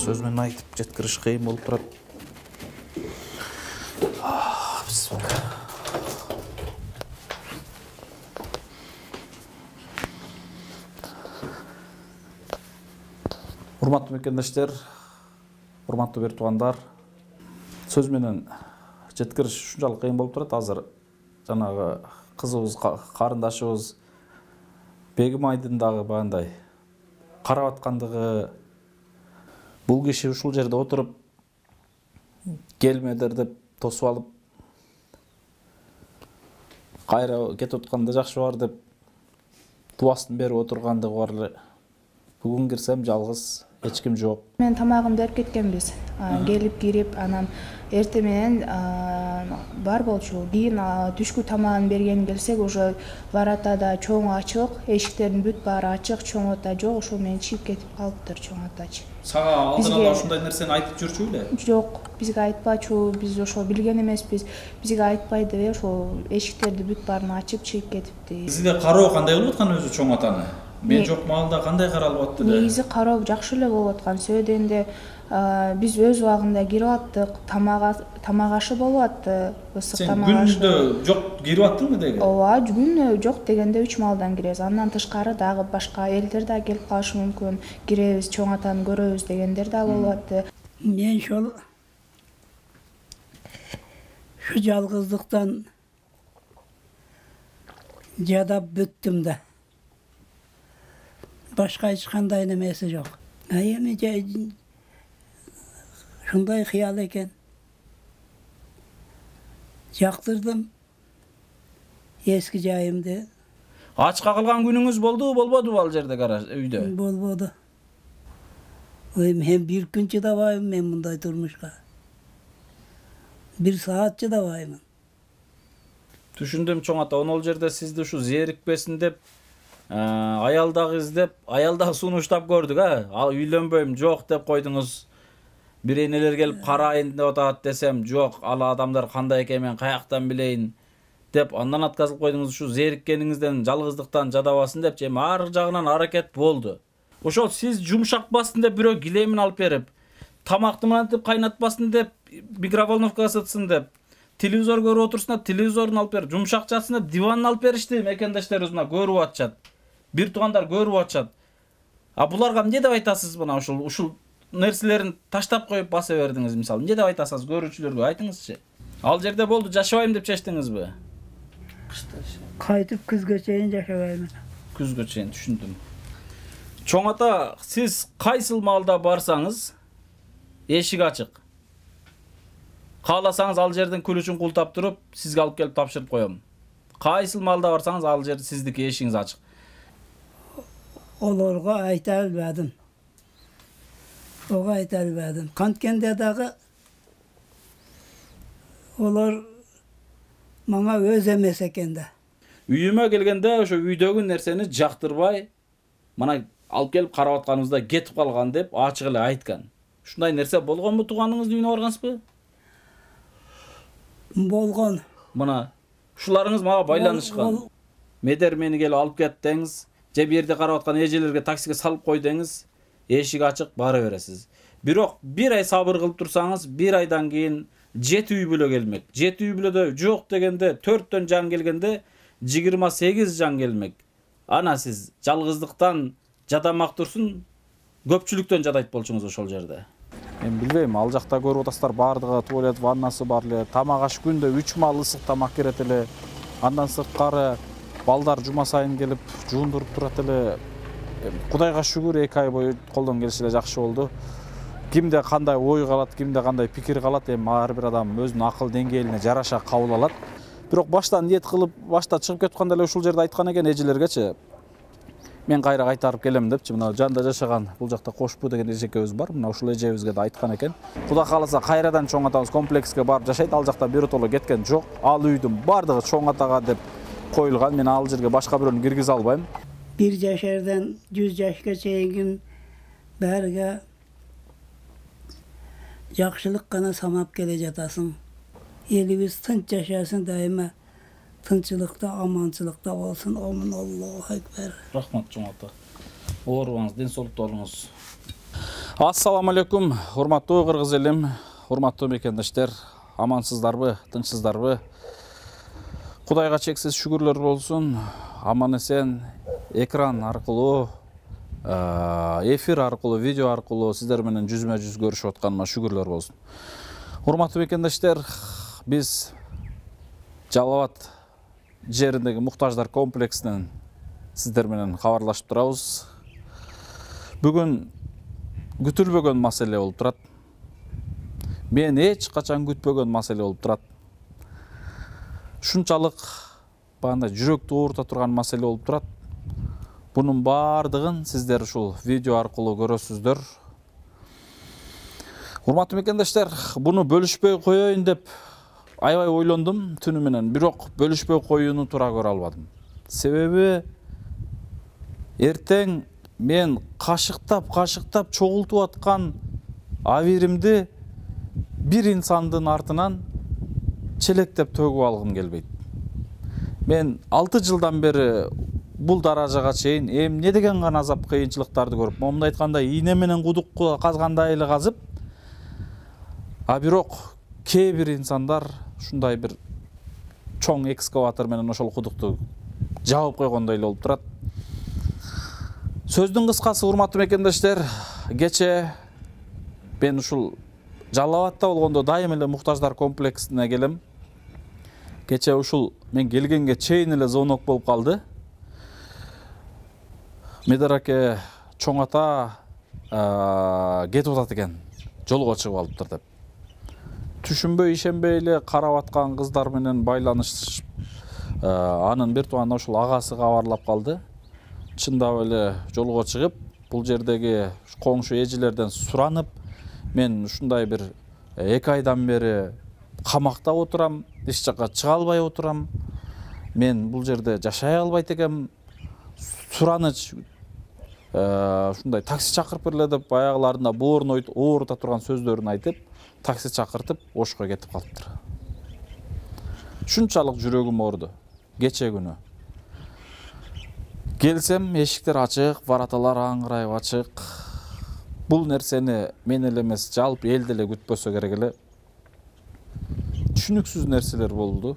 Söz menен айтып жеткириш кыйын болуп турат. Урматтуу мекендештер, урматтуу бир туугандар, сөз менен жеткириш ушунчалык кыйын болуп турат. Азыр жанагы кызыбыз, карындашыбыз Бегим Айдын дагы баягындай карап аткандыгы, бул киши ушул жерде отуруп келмедер деп тосуп алып кайра кетип атканда жакшы бар деп дубасын берип отургандыгы бар эле. Бүгүн кирсем жалгыз, эч ким жок. Мен тамагын берип кеткенбиз. Келип кирип, анан эртең менен бар болчу. Кийин түшкү тамагын берген келсек, уже варатада чоң ачык, эшиктердин бүт баары ачык, чоң ата жок. Ошол менен чыгып кетип калыптыр чоң атачы. Сага алдын ала ушундай нерсени айтып жүрчү беле? Жок, бизге айтпачу, биз ошол билген эмеспиз. Бизге айтпайды деп, ошол эшиктерди бүт баарын ачып чыгып кетипти. Сизге кароо кандай болуп аткан өзү чоң атаны? Мен жок маалда кандай каралып атты да? Негизи кароо жакшы эле болуп аткан. Себеби дегенде биз өз убагында кирип аттык, тамак ашы болуп атты, ысык тамак ашы. Сен күндө жок кирип аттыңбы деги? Ооба, күндө жок дегенде 3 маалдан киребиз. Андан тышкары дагы башка элдер да келип калышы мүмкүн. Киребиз, чоң атаны көрөбүз дегендер да болуп атты. Мен шу жалгыздыктан жадап бүттүм да. Башка эч кандай немеси жок. Эми шундай кыял экен. Жактырдым эски жайымды. Ачка калган күнүңүз болду, болбодубу ал жерде гараж үйдө? Болбоду. Мен bir күн чыдабайм мен мындай турмушка. 1 саат чыдабаймын. Түшүндүм чоң ата, ол жерде сизди ушу зерикпесин деп, аялдагы издеп, аялдагы сунуштап көрдүк, Ал үйлөнбөйм, жок деп койдуңуз. Бирейнелер келип карайын деп атат десем, жок, ал адамдар кандай экен мен каяктан билейин деп андан отказылып койдуңуз. Ушу зериккениңизден, жалгыздыктан жадабасын деп, эми ар жагынан аракет болду. Ошол сиз жумшакпасын деп бирөө килемин алып берип, тамакты мынтип кайнатпасын деп, микроволновкага ысытсын деп, телевизор көрүп отурсун деп, телевизорун алып берип, жумшакчасын деп, диванын алып беришти. Мекендештерибиз мына көрүп атышат. Бир туугандар көрүп атышат. Буларга эмне деп айтасыз мына ушул нерселерин таштап коюп баса бердиңиз мисалы. Эмне деп айтасыз көрүүчүлөргө? Айтыңызчы. Ал жерде болду, жашабайм деп чечтиңизби? Кайтып күзгө чейин жашабайм. Күзгө чейин, түшүндүм. Чоң ата, сиз кайсыл маалда барсаңыз, эшик ачык. Кааласаңыз ал жерден күлүчүн култап туруп, сизге алып келип тапшырып коем. Кайсыл маалда барсаңыз, ал жерде сиздики эшигиңиз ачык. Олорго айта албадым. Ого айта албадым. Канткенде дагы олор мага өз эмес экен да. Үйүмө келгенде ошо үйдөгү нерсени жактырбай, мына алып келип карап атканыбызда кетип калган деп ачык эле айткан. Ушундай нерсе болгонбу тууганыңыздын үйүнө баргансызбы? Болгон. Мына ушуларыңыз мага байланышкан. Медер мени келип алып кет деңиз, же бу жерде карап аткан эжелерге таксиге салып кой деңиз, эшик ачык бара бересиз. Бирок 1 ай сабыр кылып турсаңыз, 1 айдан кийин 7 үй бүлө келмек. 7 үй бүлөдө жок дегенде 4төн жан келгенде 28 жан келмек. Ана сиз жалгыздыктан жадамак турсун, көпчүлүктөн жадайт болчуңуз ошол жерде. Мен билбейм, ал жакта көрүп атасыздар, бардыгы туалет, ваннасы бар эле, тамак аш күндө 3 маал ысык тамак керет эле. Андан сырткары балдар жума сайын келип жуундуруп турат эле. Кудайга шүгүр 2 ай бою колдон келиши эле жакшы болду. Кимде кандай ой калат, кимде кандай пикир калат, эми ар бир адам өзүнүн акыл деңгээлине жараша кабыл алат. Бирок баштан ниет кылып, башта чыгып кетканда эле ушул жерде айткан экен эжелергечи. Мен кайра кайтарып келем депчи. Мына жанда жашаган бул жакта Кошпу деген эжекебиз бар. Мына ушул эжебизге да айткан экен. Кудай кааласа кайрадан чоң атабыз комплекске барып жашайт. Ал жакта биротоло кеткен жок. Ал үйдүн бардыгы чоң атага деп коюлган. Мен ал жерге башка бирөөнү киргизе албайм. 1 жашардан 100 жашка чейин бәргә жакшылык гана самап келе жатасың. Элибиз тынч жашасын, дайыма тынчылыкта, аманчылыкта болсун. Омун Аллаху акбар. Рахмат чоң ата. Оорубаңыз, ден соолукта болуңуз. Ассаламу алейкум, урматтуу кыргыз элим, урматтуу мекендештер. Амансыздарбы, тынчсыздарбы? Кудайга чексиз шүгүрлөр болсун. Аман эсен экран аркылуу, эфир аркылуу, видео аркылуу сиздер менен жүзмө-жүз көрүшүп атканыма шүгүрлөр болсун. Урматтуу мекендештер, биз Жалал Абад жериндеги муктаждар комплексинен сиздер менен кабарлашып турабыз. Бүгүн күтүлбөгөн маселе болуп турат. Мен эч качан күтпөгөн маселе болуп турат. Шунчалык баандай жүрөктү оорута турган маселе болуп турат. Бунун бардыгын сиздер ушул видео аркылуу көрөсүздөр. Урматтуу мекендештер, буну бөлүшпөй коеюн деп аябай ойлондум түнү менен, бирок бөлүшпөй коюуну туура көрө албадым. Себеби эртең мен кашыктап чогултуп аткан авиримди бир инсандын артынан челектеп төгүп алгым келбейт. Мен 6 жылдан бери бул даражага чейин эмне деген гана азап кыйынчылыктарды көрүп, момундай айтканда ийне менен кудук казгандай эле казып, а бирок кээ бир инсандар ушундай бир чоң экскаватор менен ошол кудукту жабып койгондой эле болуп турат. Сөздүн кыскасы, урматтуу мекендештер, кече мен ушул Жалал Абадта болгондо дайым эле муктаждар комплексине келем. Кече ушул мен келгенге чейин эле звонок болуп калды. Медараке чоң ата кетип атат экен, жолго чыгып алыптыр деп. Түшүнбөй, ишенбей эле карап аткан кыздар менен байланышып, анын бир тууганы ушул агасы кабарлап калды. Чындап эле жолго чыгып, бул жердеги коңшу эжелерден суранып, мен ушундай бир 2 айдан бери камакта отурам, эч жакка чыга албай отурам. Мен бул жерде жашай албайт экенмин. Сураныч ушундай такси чакырып берле деп баягыларында боорун оорута турган сөздөрүн айтып, такси чакыртып Ошко кетип калыптыр. Шунчалык жүрөгүм ооруду кече күнү. Келсем, эшиктер ачык, вараталар аңгырайып ачык. Бул нерсени мен эле эмес, жалпы эл деле күтпөсө керек эле. Түшүнүксүз нерселер болду.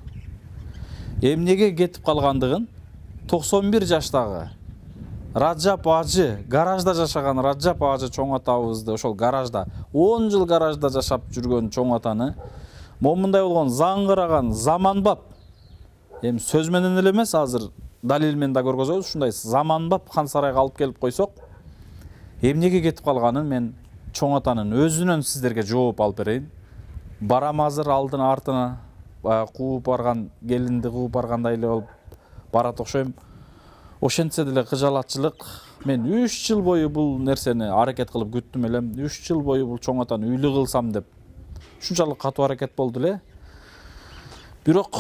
Эмнеге кетип калгандыгын 91 жаштагы Раджап Ажы, гаражда жашаган Раджап Ажы чоң атабызды, ошол гаражда 10 жыл гаражда жашап жүргөн чоң атаны момундай болгон заңгыраган заманбап, эми сөз менен эле эмес, азыр далил менен да көргөзөбүз, ушундай заманбап хан сарайга алып келип койсок, эмнеге кетип калганын мен чоң атанын өзүнөн сиздерге жооп алып берейин. Барам азыр алдын артына, кууп барган, келинди кууп баргандай эле болуп барат окшойм. Ошентсе деле кыжалатчылык. Мен 3 жыл бою бул нерсени аракет кылып күттүм элем. 3 жыл бою бул чоң атаны үйлү кылсам деп. Ушунчалык катуу аракет болду эле. Бирок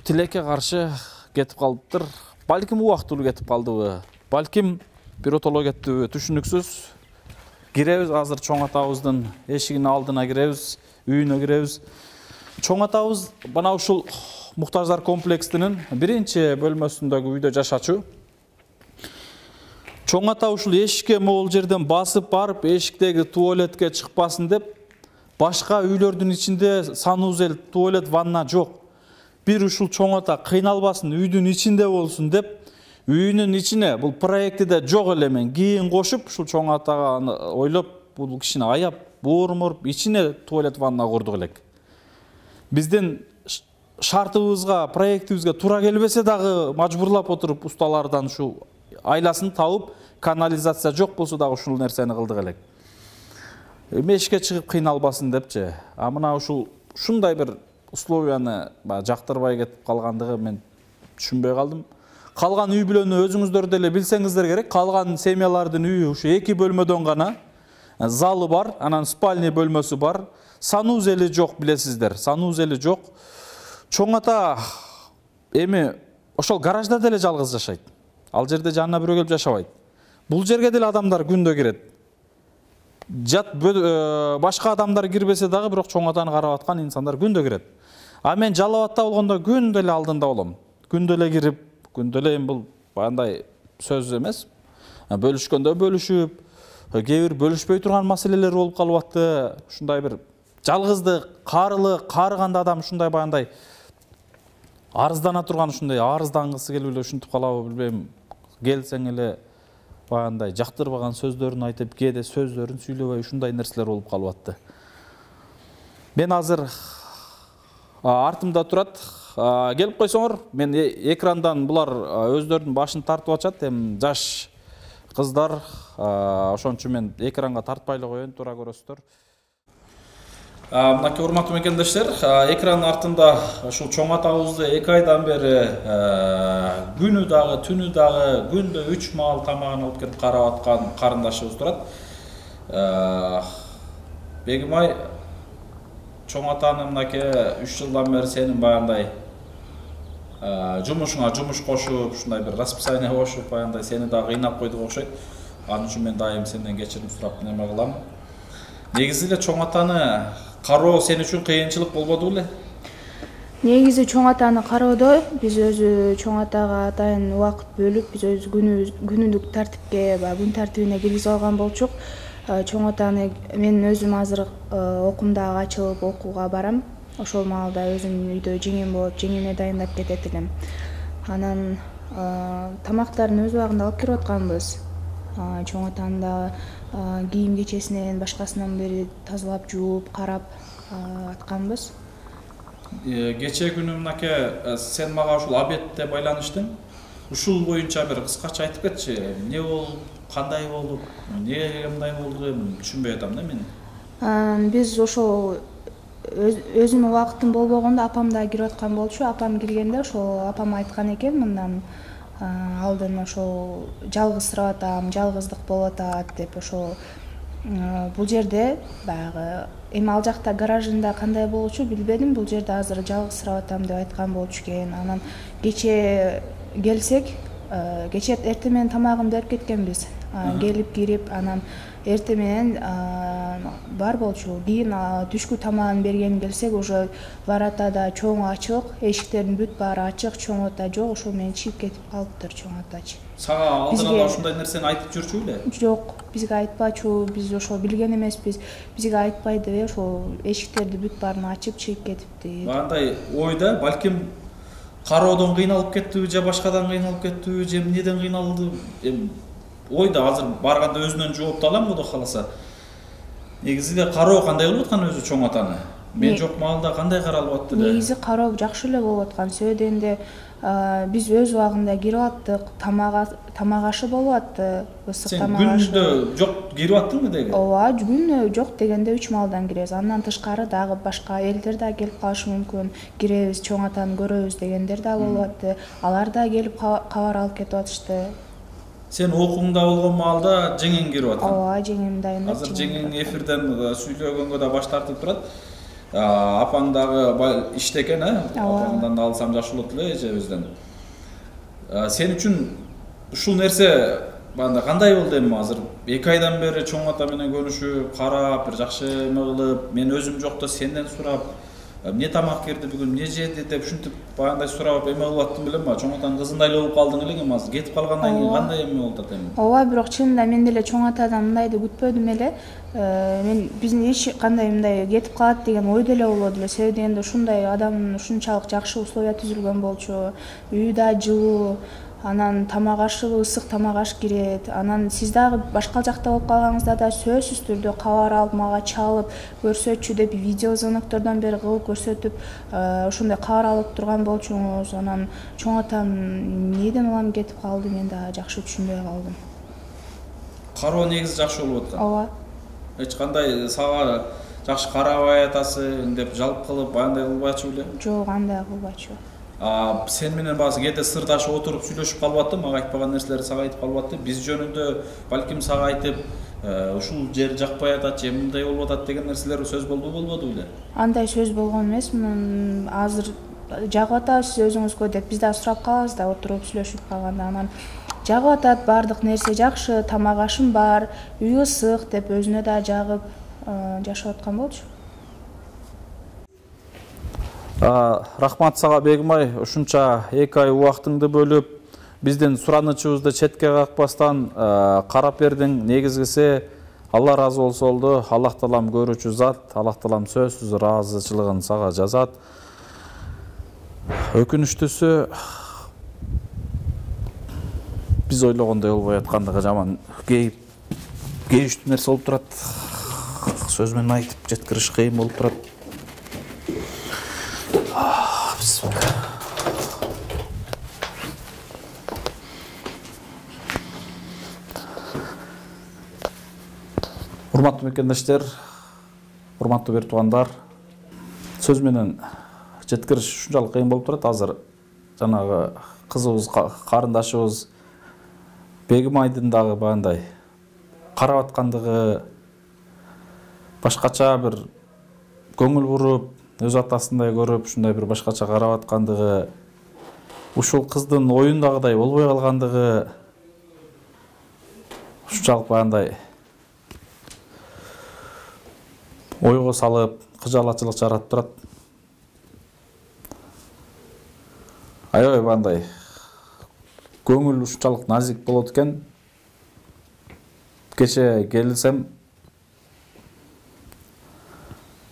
тилекке каршы кетип калыптыр. Балким убактылуу кетип калдыбы, балким биротоло кеттиби, түшүнүксүз. Киребиз азыр чоң атабыздын эшигинин алдына киребиз, үйүнө киребиз. Чоң атабыз бана ушул муктаждар комплексинин биринчи бөлмөсүндөгү үйдө жашачу. Чоң ата ушул эшикке могул жерден басып барып, эшиктеги туалетке чыкпасын деп, башка үйлөрдүн ичинде санузел, туалет, ванна жок. Бир ушул чоң ата кыйналбасын, үйдүн ичинде болсун деп, үйүнүн ичине бул проектиде жок эле мен кийин кошуп, ушул чоң атага ойлоп, бул кишини аяп, боорун оруп, ичине туалет, ванна курдук элек. Биздин шартыбызга, проектибизге туура келбесе дагы мажбурлап отуруп усталардан ушу айласын табып, канализация жок болсо дагы ушул нерсени кылдык элек. Мешке чыгып кыйналбасын депчи. А мына ушундай бир условияны жактырбай кетип калгандыгы мен түшүнбөй калдым. Калган үй бүлөнү өзүңүздөр деле билсеңиздер керек. Калган семьялардын үйү ушу 2 бөлмөдөн гана. Залы бар, анан спальный бөлмөсү бар. Санузели жок, билесиздер. Санузели жок. Чоң ата эми ошол гаражда деле жалгыз жашайт. Ал жерде жанына бирөө келип жашабайт. Бул жерге деле адамдар күндө кирет. Жат башка адамдар кирбесе дагы бирок чоң атаны карап аткан инсандар күндө кирет. А мен Жалал Абадта болгондо күндө эле алдында болом. Күндө эле кирип, күндө эле бул бандай сөз эмес. Бөлүшкөндө бөлүшүп, кээ бир бөлүшпөй турган маселелер болуп калып атты. Ушундай бир жалгыздык, карыганда адам ушундай бандай арыздана турган, ушундай арыздангысы келип эле ушинтип калабы билбейм. Келсең эле баягындай жактырбаган сөздөрүн айтып, кээде сөздөрүн сүйлөбөй ушундай нерселер болуп калып атты. Мен азыр артымда турат. Келип койсоңор, мен экрандан булар өздөрүнүн башын тартып атышат. Эми жаш кыздар, ошон үчүн мен экранга тартпай эле коеюн, туура көрөсүздөр. Мынакей урматтуу мекендештер, экран артында ушул чоң атабызды 2 айдан бери күнү дагы, түнү дагы, күндө 3 маал тамагын алып келип карап аткан карындашыбыз турат. Бегимай, чоң атаны мынакей 3 жылдан бери сенин баягындай жумушуңа жумуш кошуп, ушундай бир расписание кошуп, баягындай сени дагы кыйнап койдук окшойт. Анын үчүн мен дайым сенден кечирим сурап неме кылам. Негизи эле чоң атаны кароо сен үчүн кыйынчылык болбоду беле? Негизи чоң атаны кароодо биз өзү чоң атага атайын убакыт бөлүп, биз өз күнүлүк тартипке, күн тартибине киргизип алган болчук. Чоң атаны мен өзүм азыр окумдагы ачылып окууга барам. Ошол маалда өзүм үйдө жеңем болот, жеңеме дайындап кетет элем. Анан тамактарын өз убагында алып кирип атканбыз. Чоң атаны да кийим кечесинен башкасынан бери тазалап, жууп, карап атканбыз. Кече күнү мынакей сен мага ушул обедте байланыштың. Ушул боюнча бир кыскача айтып кетчи. Эмне болуп, кандай болуп, эмнеге мындай болду, түшүнбөй атам да мен. Биз ошол өзүмө убакытым болбогондо апам да кирип аткан болчу. Апам киргенде ошол апам айткан экен мындан алдын ошол жалгызсырап атам, жалгыздык болуп атат деп ошол бул жерде баягы эми ал жакта гаражында кандай болчу билбедим. Бул жерде азыр жалгызсырап атам деп айткан болчу экен. Анан кече келсек, кече эртең менен тамагын берип кеткенбиз. Келип кирип, анан эртең менен бар болчу. Кийин түшкү тамагын берген келсек, уже варатада чоң ачык, эшиктердин бүт баары ачык, чоң ата жок. Ошол менен чыгып кетип калыптыр чоң атачы. Сага алдын ала ушундай нерсени айтып жүрчү беле? Жок, бизге айтпачу, биз ошол билген эмеспиз. Бизге айтпай деп ошол эшиктерди бүт баарын ачып чыгып кетипти. Андай ойда балким кароодон кыйналып кеттиби, же башкадан кыйналып кеттиби, же эмнеден кыйналды? Ойда азыр барганда өзүнөн жооп алам, Кудо кааласа. Негизи эле кароо кандай болуп аткан өзү чоң атаны? Мен жок маалда кандай каралып атты да? Негизи кароо жакшы эле болуп аткан. Себеби дегенде биз өз убагында кирип аттык, тамак ашы болуп атты, ысык тамак ашы. Сен күндө жок кирип аттыңбы деги? Ооба, күндө жок дегенде 3 маалдан киребиз. Андан тышкары дагы башка элдер да келип калышы мүмкүн. Киребиз, чоң атаны көрөбүз дегендер да болуп атты. Алар да келип кабар алып кетип атышты. Сен окууңда болгон маалда жеңең кирип аткан? Ооба, жеңем дайындап. Азыр жеңең эфирден сүйлөгөнгө да баш тартып турат. Апаң дагы иште экен, апаңдан да алсам жакшы болот эле эжебизден. Сен үчүн ушул нерсе кандай болду эми азыр? 2 айдан бери чоң ата менен көрүшүп, карап, бир жакшы эме кылып, мен өзүм жокто сенден сурап, эмне тамак кирди бүгүн, эмне жеди деп ушинтип баягындай сурап эме кылып аттым белем, чоң атанын кызындай эле болуп калдың элең азыр. Кетип калгандан кийин кандай эме болуп атат эми? Ооба, бирок чынында мен деле чоң атадан мындайды күтпөдүм эле. Мен биздин эч кандай мындай кетип калат деген ойдо эле болбоду эле. Себеби дегенде ушундай адамдын ушунчалык жакшы условия түзүлгөн болчу. Үй да жылуу, анан тамак ашы, ысык тамак аш кирет. Анан сиз дагы башка жакта болуп калганыңызда да сөзсүз түрдө кабар алып, мага чалып, көрсөтчү деп видео звоноктордон бери кылып көрсөтүп, ошондой кабар алып турган болчуңуз. Анан чоң атам эмнеден улам кетип калды, мен да жакшы түшүнбөй калдым. кароо негизи жакшы болуп аткан. ооба. Эч кандай сага жакшы карабай атасың деп жалп кылып андай кылбачу беле? Жок, андай кылбачу. Сен менен баасы кээде сырдашып отуруп сүйлөшүп калып атты, мага айтпаган нерселерди сага айтып калып атты. Биз жөнүндө балким сага айтып, ушул жер жакпай атат, же мындай болуп атат деген нерселер сөз болбоду беле? Андай сөз болгон эмес. Азыр жагып атат өзүңүзгө деп биз да сурап калабыз да, отуруп сүйлөшүп калганда. Анан жагып атат, баардык нерсе жакшы, тамак ашым бар, үй ысык деп өзүнө да жагып жашап аткан болчу. Рахмат сага Бегимай, ушунча 2 ай убактыңды бөлүп, биздин суранычыбызды четке какпастан карап бердиң. Негизгиси Алла разы болсолду. Аллах таалам көрүүчү зат, Аллах таалам сөзсүз ыраазычылыгын сага жазат. Өкүнүчтүүсү биз ойлогондой болбой аткандыгы жаман кейиштүү нерсе болуп турат. Сөз менен айтып жеткириш кыйын болуп турат. Урматтуу мекендештер, урматтуу бир туугандар, сөз менен жеткириш ушунчалык кыйын болуп турат. Азыр жанагы кызыбыз, карындашыбыз Бегимайдын дагы бандай карап аткандыгы, башкача бир көңүл буруп, өз атасындай көрүп, ушундай бир башкача карап аткандыгы, ушул кыздын оюндагыдай болбой калгандыгы ушунчалык бандай ойго салып, кыжаалатчылык жаратып турат. Аябай бандай көңүл ушунчалык назик болот экен. Кече келсем,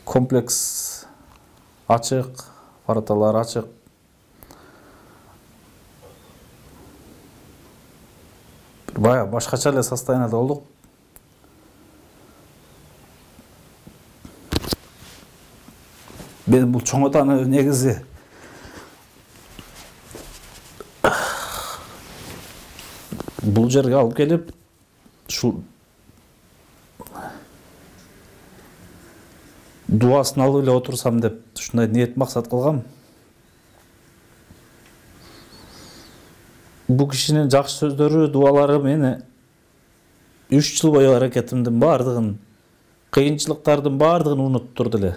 комплекс ачык, вороталар ачык. Бая башкача эле состоянияда болдук. Мен бул чоң атаны негизи бул жерге алып келип, ушул дуасын алып эле отурсам деп ушундай ниет максат кылгам. Бул кишинин жакшы сөздөрү, дуалары мени 3 жыл бою аракетимдин баардыгын, кыйынчылыктардын баардыгын унуттурду эле.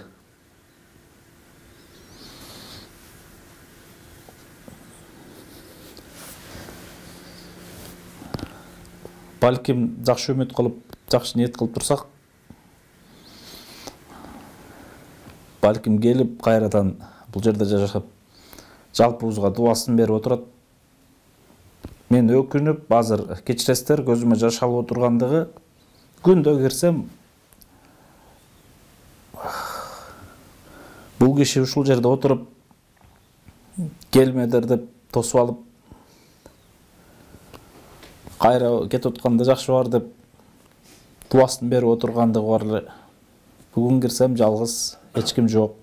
Балким жакшы үмүт кылып, жакшы ниет кылып турсак, балким келип кайрадан бул жерде жашап, жалпыбызга дуасын берип отурат. Мен өкүнүп, азыр кечиресиздер, көзүмө жаш алып отургандыгы, күндө кирсем, бул киши ушул жерде отуруп, келмедер деп тосуп алып, кайра кетип атканда жакшы бар деп дуасын берип отургандыгы бар эле. Бүгүн кирсем жалгыз, эч ким жок.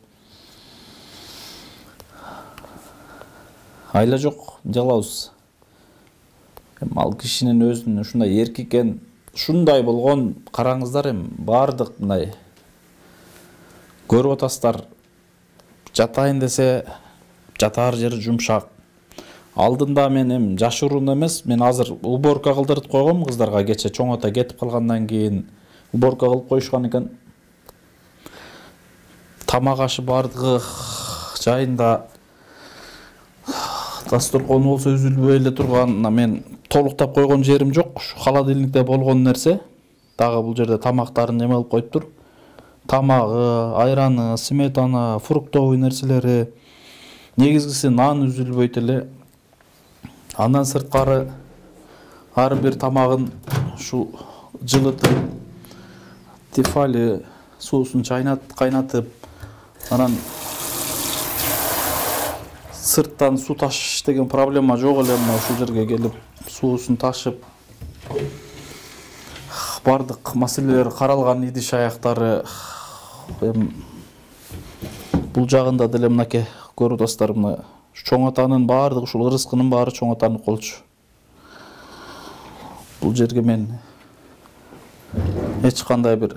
Айла жок, жалабыз. Ал кишинин өзүнүн ушундай эрки экен, ушундай болгон, караңыздар баардык мындай көрүп атасыздар, жатайын десе жатаар жери жумшак. Алдында мен жашыруун эмес, мен азыр уборка кылдырып койгом кыздарга, кече чоң ата кетип калгандан кийин уборка кылып коюшкан экен. Тамак ашы бардыгы жайында, дасторкон болсо үзүлбөй эле турган, мен толуктап койгон жерим жок. Холодильникте болгон нерсе, дагы бул жерде тамактарын неме кылып коюптур. Тамагы, айраны, сметана, фруктовый нерселери, негизгиси нан үзүлбөйт эле. Андан сырткары ар бир тамагын ушу жылытып, тефали суусун кайнатып, анан сырттан суу ташыш деген проблема жок эле. Ушул жерге келип суусун ташып, бардык маселелер каралган, идиш аяктары. Бул жагында деле мынакей көрүп атасыздар, мына чоң атанын баардыгы, ушул ырыскынын баары чоң атанын колчу. Бул жерге мен эч кандай бир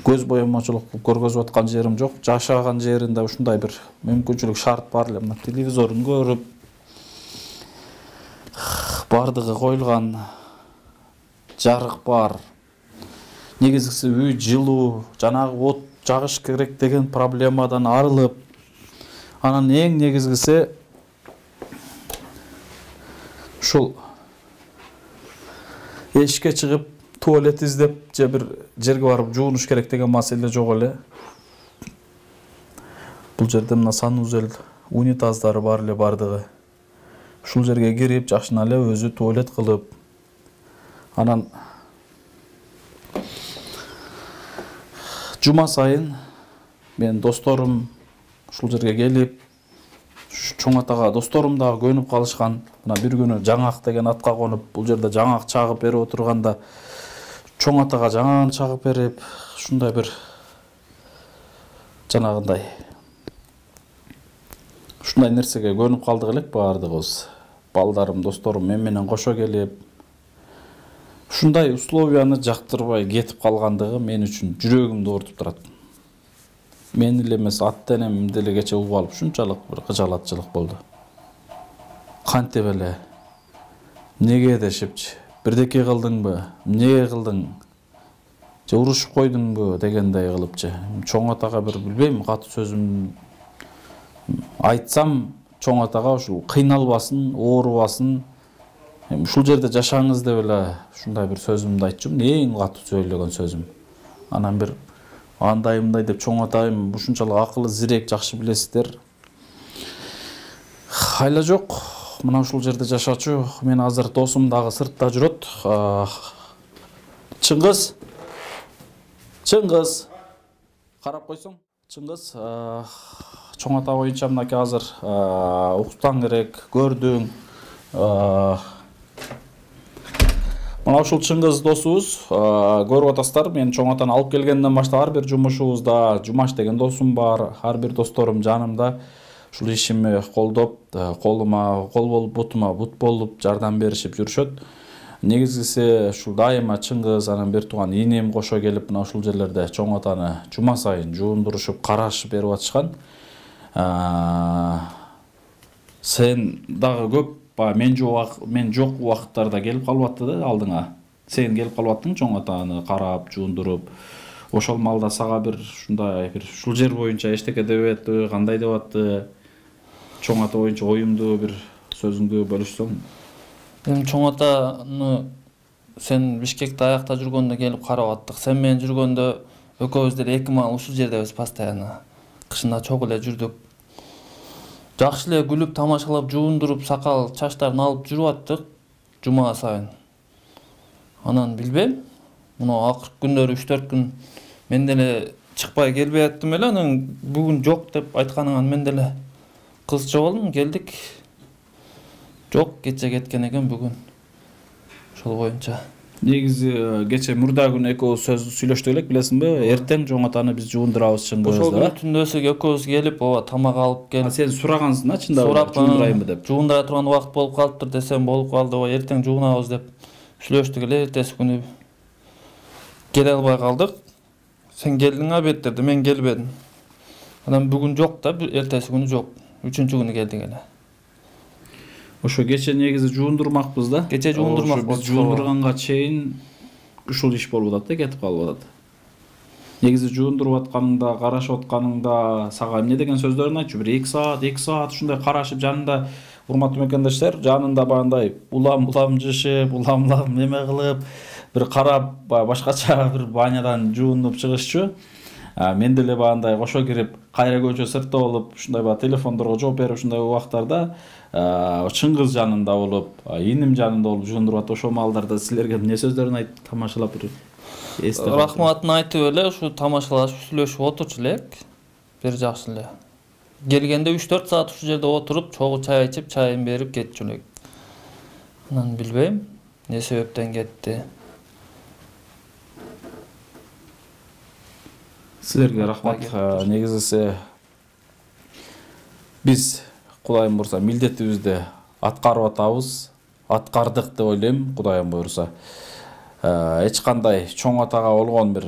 көз боямачылык көргөзүп аткан жерим жок. Жашаган жеринде ушундай бир мүмкүнчүлүк шарт бар эле. Мына телевизорун көрүп, бардыгы коюлган, жарык бар. Негизгиси үй жылуу, жанагы от жагыш керек деген проблемадан арылып, анан эң негизгиси ушул эшикке чыгып туалет издеп же бир жерге барып жуунуш керек деген маселе жок эле. Бул жерде мына санузел унитаздары бар эле бардыгы. Ушул жерге кирип жакшына эле өзү туалет кылып, анан жума сайын мен досторум ушул жерге келип, чоң атага досторум дагы көнүп калышкан. Мына бир күнү жаңак деген атка конуп, бул жерде жаңак чагып берип отурганда чоң атага жаңагын чагып берип, ушундай бир жанагындай ушундай нерсеге көнүп калдык элек баардыгыбыз. Балдарым, досторум мен менен кошо келип, ушундай условияны жактырбай кетип калгандыгы мен үчүн жүрөгүмдү оорутуп турат. Мен эле эмес, ата-энем деле кече угуп алып ушунчалык бир кыжаалатчылык болду. Кантип эле эмнеге дешипчи, бирдеке кылдыңбы, эмне кылдың, же урушуп койдуңбу дегендей кылыпчы. Чоң атага бир билбейм, катуу сөзүм айтсам, чоң атага ушул кыйналбасын, оорубасын, ушул жерде жашаңыз деп эле ушундай бир сөзүмдү айтчумун, эң катуу сөйлөгөн сөзүм. Анан бир андай мындай деп чоң атайым ушунчалык акылы зирек, жакшы билесиздер. Айла жок, мына ушул жерде жашачу. Мен азыр досум дагы сыртта жүрөт. Чыңгыз. Чыңгыз. Карап койсоң. Чыңгыз, чоң ата боюнча мынакей азыр уктаң керек, көрдүң. Мына ушул Чыңгыз досубуз, көрүп атасыздар, мен чоң атаны алып келгенден баштап ар бир жумушубузда Жумаш деген досум бар, ар бир досторум жанымда. Ушул ишими колдоп, колума кол болуп, бутума бут болуп жардам беришип жүрүшөт. Негизгиси ушул дайыма Чыңгыз, анан бир тууган инем кошо келип, мына ушул жерлерде чоң атаны жума сайын жуундурушуп, карашып берип атышкан. Сен дагы көп мен жок убакыттарда келип калып атты да алдыңа. Сен келип калып аттың чоң атаны карап, жуундуруп. Ошол малда сага бир ушундай бир ушул жер боюнча эчтеке деп атты, кандай деп атты? Чоң ата боюнча оюңду бир сөзүңдү бөлүшсөң. Эми чоң атаны сен Бишкекте аякта жүргөндө келип карап аттык. Сен менен жүргөндө экөөбүз деле 2 мал ушул жердебиз постоянно. Кышында чогуу эле жүрдүк. Жакшы эле күлүп, тамашалап, жуундуруп, сакал, чачтарын алып жүрүп аттык жума сайын. Анан билбейм, мына акыркы күндөрү 3-4 күн мен деле чыкпай келбей аттым эле, анан бүгүн жок деп айтканыңан мен деле кызча болдум, келдик. Жок, кече кеткен экен бүгүн. Ошол боюнча. Негизи кече мурда күн экөөбүз сөз сүйлөштүк элек, билесиңби? Эртең чоң атаны биз жуундурабыз Чыңгыз да. Ошол түндөсү экөөбүз келип, ооба тамак алып келип. Сен сурагансың чында жуундурайынбы деп. Жуундура турган убакыт болуп калыптыр десем, болуп калды, ооба эртең жуунабыз деп сүйлөштүк эле. Эртеси күнү келе албай калдык. Сен келдиң абеттерде, мен келбедим. Анан бүгүн жок да, эртеси күнү жок. 3-күнү келдик эле. Ошо кече негизи жуундурмакпыз да. Кече жуундурмак болчу. Биз жуундурганга чейин ушул иш болуп атат да, кетип калып атат. Негизи жуундуруп атканыңда, карашып атканыңда сага эмне деген сөздөрүн айтчу? Бир 2 саат ушундай карашып жанында, урматтуу мекендештер, жанында баягындай улам жышып, улам эме кылып, бир карап, башкача бир банядан жуунуп чыгышчу. Мен деле баягындай кошо кирип, кайра көчө сыртта болуп, ушундай баягы телефондорго жооп берип, ушундай убактарда Чыңгыз жанында болуп, иним жанында болуп жуундуруп атып, ошол маалдарда силерге эмне сөздөрүн айтып, тамашалап бир эстеп. Рахматын айтып эле, ушу тамашалашып, сүйлөшүп отурчу элек. Бир жакшы эле. Келгенде 3-4 саат ушул жерде отуруп, чогуу чай ичип, чайын берип кетчү элек. Анан билбейм, эмне себептен кетти. Силерге рахмат. Негизиси биз Кудайым бурса милдетибизди аткарып атабыз. аткардык деп ойлойм, Кудайым буйруса. Эч кандай чоң атага болгон бир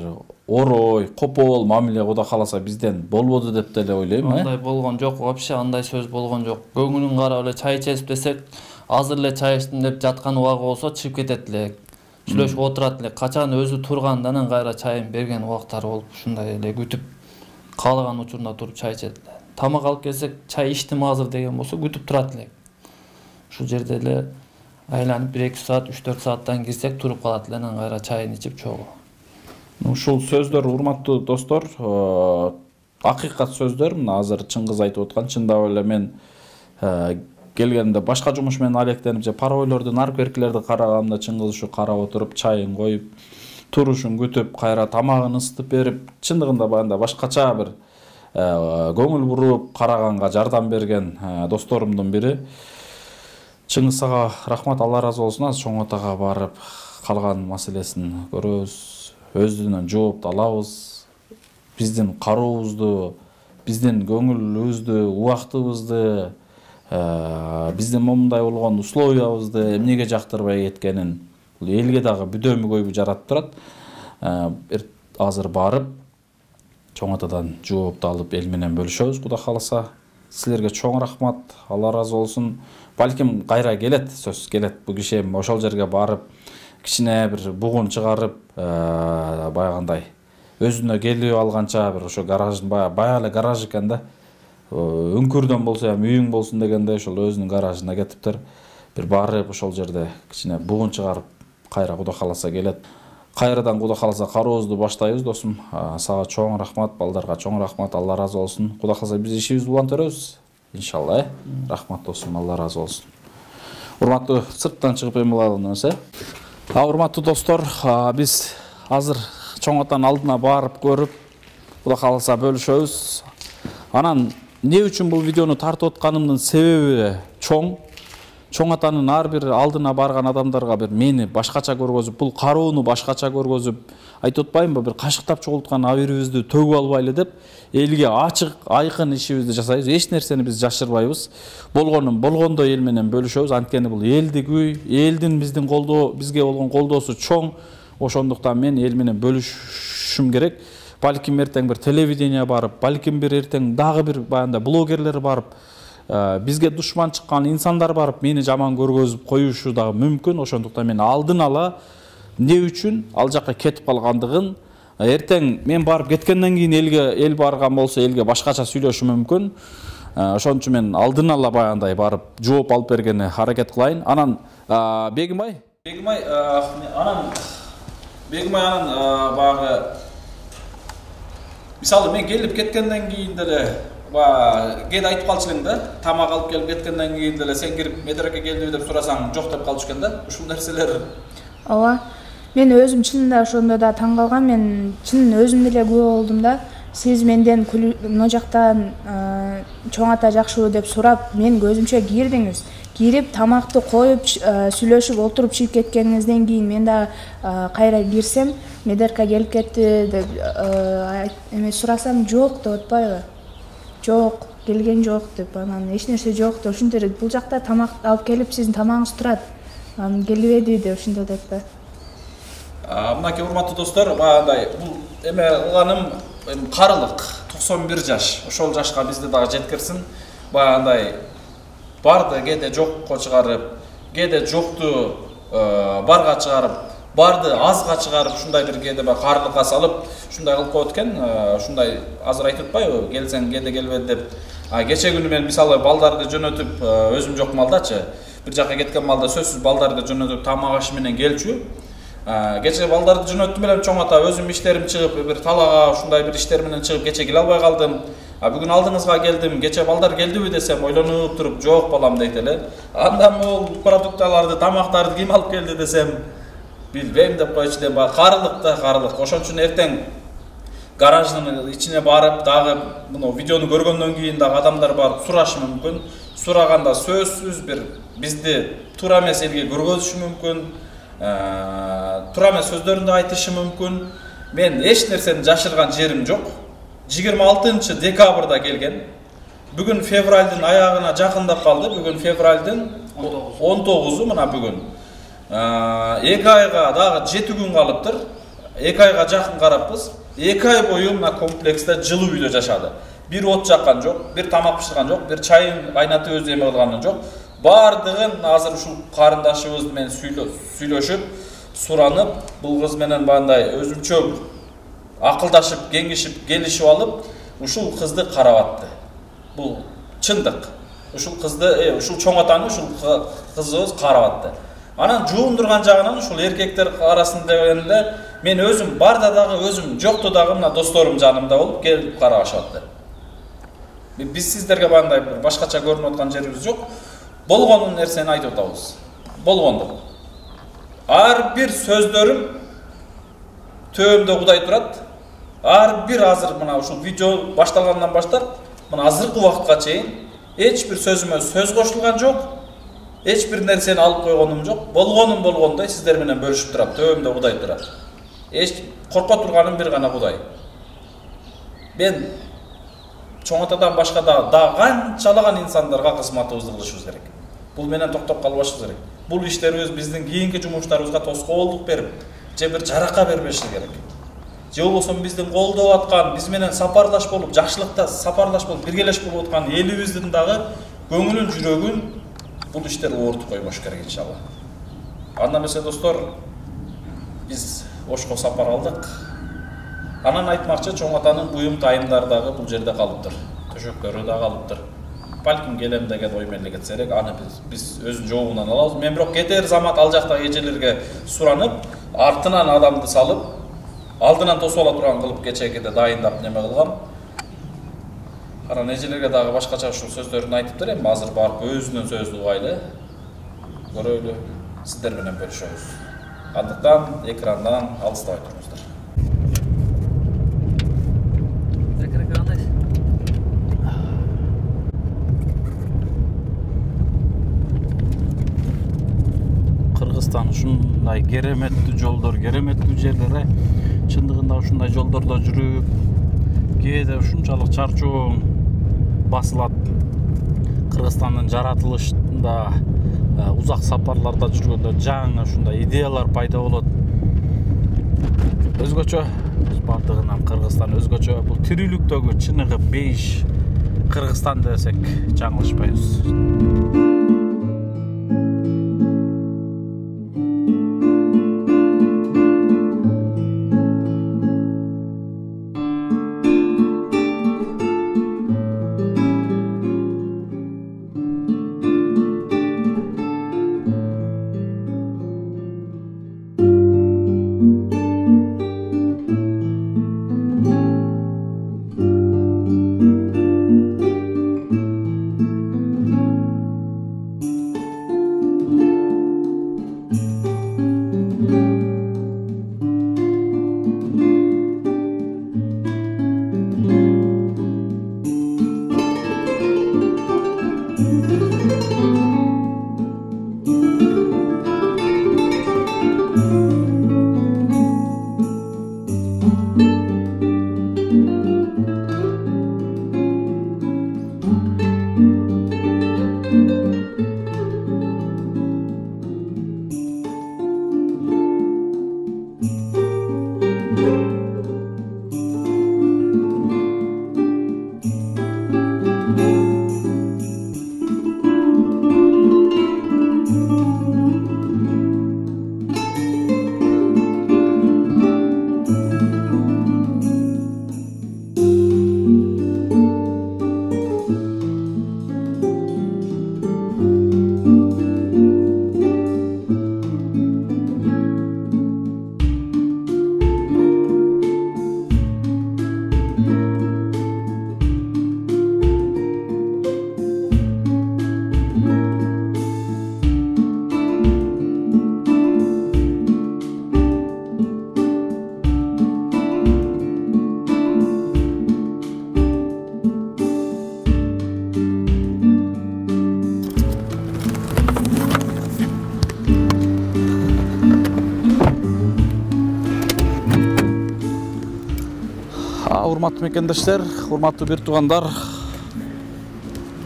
орой, копол мамиле Кудай кааласа бизден болбоду деп деле ойлойм. Андай болгон жок, вообще андай сөз болгон жок. Көңүлүн карап эле чай ичесип десек, азыр эле чай ичтим деп жаткан убагы болсо чыгып кетет элек. Сүйлөшүп отурат элек. Качан өзү тургандан кайра чайын берген убактары болуп, ушундай эле күтүп каалаган учурунда туруп чай ичет эле. Тамак алып келсек, чай ичтим азыр деген болсо күтүп турат элек. Ушул жерде эле айланып 1-2 саат, 3-4 сааттан кирсек туруп калат эле, анан кайра чайын ичип чогуу. Ушул сөздөр, урматтуу достор, акыйкат сөздөр. Мына азыр Чыңгыз айтып аткан, чындап эле мен келгенде башка жумуш менен алектенип же паройлорду, наркеркилерди караганымда Чыңгыз ушу карап отуруп, чайын коюп, турушун күтүп, кайра тамагын ысытып берип, чындыгында баягында башкача бир көңүл буруп караганга жардам берген досторумдун бири. Чыңгыз ага рахмат, Алла разы болсун. Аз чоң атага барып калган маселесин көрөбүз, өздүнөн жоопту алабыз. Биздин карообузду, биздин көңүлүбүздү, убактыбызды, биздин момундай болгон условиябызды эмнеге жактырбай кеткенин бул элге дагы бүдөөмү көйбү жаратып турат. Азыр барып чоң атадан жоопту алып эл менен бөлүшөбүз, Кудай кааласа. Силерге чоң рахмат, Алла разы болсун. Балким кайра келет, сөз келет. Бу киши ошол жерге барып, кичине бир бугун чыгарып, баягындай өзүнө келип алганча бир ошо гаражын баягы эле гараж экен да. Үңкүрдөн болсо эми үйүң болсун дегенде ошол өзүнүн гаражына кетиптир. Бир барып ошол жерде кичине бугун чыгарып, кайра Кудай кааласа келет. Кайрадан Кудай кааласа карообузду баштайбыз, досум. Сага чоң рахмат, балдарга чоң рахмат, Алла разы болсун. Кудай кааласа биз ишибизди улантырабыз. Иншалла, рахмат досум, Алла разы болсун. Урматтуу, сырттан чыгып эме кылабыз, урматтуу достор, биз азыр чоң атанын алдына барып көрүп, Кудай кааласа бөлүшөбүз. Анан эмне үчүн бул видеону тартып атканымдын себеби чоң. Чоң атанын ар бир алдына барган адамдарга бир мени башкача көргөзүп, бул кароону башкача көргөзүп, айтып атпаймынбы, бир кашыктап чогулткан абийирибизди төгүп албайлы деп, элге ачык, айкын ишибизди жасайбыз. Эч нерсени биз жашырбайбыз. Болгонун болгондой эл менен бөлүшөбүз. Анткени бул элдик үй, элдин бизге болгон колдоосу чоң. Ошондуктан мен эл менен бөлүшүшүм керек. Балким эртең бир телевидение барып, балким бир эртең дагы бир баягында блогерлер барып, бизге душман чыккан инсандар барып мени жаман көргөзүп коюшу дагы мүмкүн. Ошондуктан мен алдын ала эмне үчүн ал жакка кетип калгандыгын, эртең мен барып кеткенден кийин эл барган болсо элге башкача сүйлөшү мүмкүн. Ошон үчүн мен алдын ала баягындай барып жооп алып бергенге аракет кылайын. Анан Бегимай анан баягы мисалы мен келип кеткенден кийин деле кээде айтып калчу элең да, тамак алып келип кеткенден кийин деле сен кирип медрекке келдиби деп сурасаң жок деп калчу экен да. Ушул нерселер. Ооба. Мен өзүм чынында ошондо да таң калгам. Мен чын өзүм деле күбө болдум да. Сиз менден мына жактан чоң ата жакшыбы деп сурап, мен көзүмчө кирдиңиз. Кирип тамакты коюп, сүйлөшүп отуруп чыгып кеткениңизден кийин мен да кайра кирсем, медрекке келип кетти деп эме сурасам, жок деп атпайбы? Жок, келген жок деп, анан эч нерсе жок деп, ушинтип бул жакта тамак алып келип сиздин тамагыңыз турат. Келбеди деп ушинтип атпайбы? Мынакей урматтуу достор, баягындай бул эме кылганым карылык, 91 жаш. Ошол жашка бизди дагы жеткирсин. Баягындай барды кээде жокко чыгарып, кээде жокту барга чыгарып, барды азга чыгарып, ушундай бир кээде карылыкка салып, ушундай кылып коет экен. Ушундай азыр айтып атпайбы, келсең кээде келбеди деп. Кече күнү мен мисалы балдарды жөнөтүп, өзүм жок малдачы, бир жакка кеткен малда сөзсүз балдарды жөнөтүп тамак аш менен келчү. Кече балдарды жөнөттүм элем, чоң ата өзүм иштерим чыгып, бир талага ушундай бир иштер менен чыгып кече келе албай калдым. Бүгүн алдыңызга келдим, кече балдар келдиби десем, ойлонуп туруп, жок балам дейт эле. Анда могул продукталарды, тамактарды ким алып келди десем, билбейм деп койчу деп, карылык да карылык. Ошон үчүн эртең гараждын ичине барып, дагы муну видеону көргөндөн кийин дагы адамдар барып сурашы мүмкүн. Сураганда сөзсүз бир бизди туура эмес элге көргөзүшү мүмкүн. Туура эмес сөздөрүндү айтышы мүмкүн. Мен эч нерсени жашырган жерим жок. 26 декабрда келген. Бүгүн февралдын аягына жакындап калды. Бүгүн февралдын 19'u mına бүгүn. 2 ayga dagы 7 gün kalıptır. 2 ayga jakın karapbız. 2 ay boyu mına komplekste жылуу үйдө жашады. Bir ot jakkan жок, bir tamak pişirген жок, bir çayын aynatып өзү эме кылган жок. Бардыгын азыр ушул карындашыбыз менен сүйлөшүп, суранып, бул кыз менен бандай өзүмчө акылдашып, кеңешип, келишип алып, ушул кызды карап атты. Бул чындык. Ушул кызды, ушул чоң атаны ушул кызыбыз карап атты. Анан жуундурган жагынан ушул эркектер арасында дегенде мен өзүм барда дагы, өзүм жокто дагы мына досторум жанымда болуп келип карашатты. Биз сиздерге бандай бир башкача көрүнүп аткан жерибиз жок. Болгон нерсени айтып атабыз. Болгондук. Ар бир сөздөрүм төбөмдө Кудай турат. Ар бир азыр мына ушул видео башталгандан баштап, мына азыркы убакытка чейин эч бир сөзүмө сөз кошулган жок. Эч бир нерсени алып койгонум жок. Болгонум болгондой сиздер менен бөлүшүп турам. Төбөмдө Кудай турат. Эч корко турганым бир гана Кудай. Мен чоң атадан башка да канчалаган инсандарга кызматыбызды кылышыбыз керек. Бул менен токтоп калбашыбыз керек. Бул иштерибиз биздин кийинки жумуштарыбызга тоскоолдук берип, же бир жарака бербеши керек. Же болбосо биздин колдоп аткан, биз менен сапарлаш болуп, жакшылыкта сапарлаш болуп, биргелеш болуп аткан элибиздин дагы көңүлүн, жүрөгүн бул иштер оорутуп койбош керек иншалла. Анда эмесе достор, биз Ошко сапар алдык. Анан айтмакчы, чоң атанын буюм тайымдары дагы бул жерде калыптыр. Төшөктөрү да калыптыр. Балким келем деген ой менен кетсерек, аны биз өзүнүн жообунан алабыз. Мен бирок кетер замат ал жактагы эжелерге суранып, артынан адамды салып, алдынан тосуп ала турган кылып кечекеде дайындап неме кылгам. Анан эжелерге дагы башкача ушул сөздөрүн айтыптыр. Эми азыр барып өзүнүн сөзүн угайлы көрөлү, сиздер менен бөлүшөбүз. Андыктан экрандан алыстабай туруңуздар. Кыргызстан ушундай кереметтүү жолдор, кереметтүү жерлери, чындыгында ушундай жолдордо жүрүп, кээде ушунчалык чарчоо басылат. Кыргызстандын жаратылышында узак сапарларда жүргөндө жаңы ушундай идеялар пайда болот. Өзгөчө бардыгынан Кыргызстан өзгөчө, бул тирүүлүктөгү чыныгы бейиш Кыргызстан десек жаңылышпайбыз. Урматтуу мекендештер, урматтуу бир туугандар,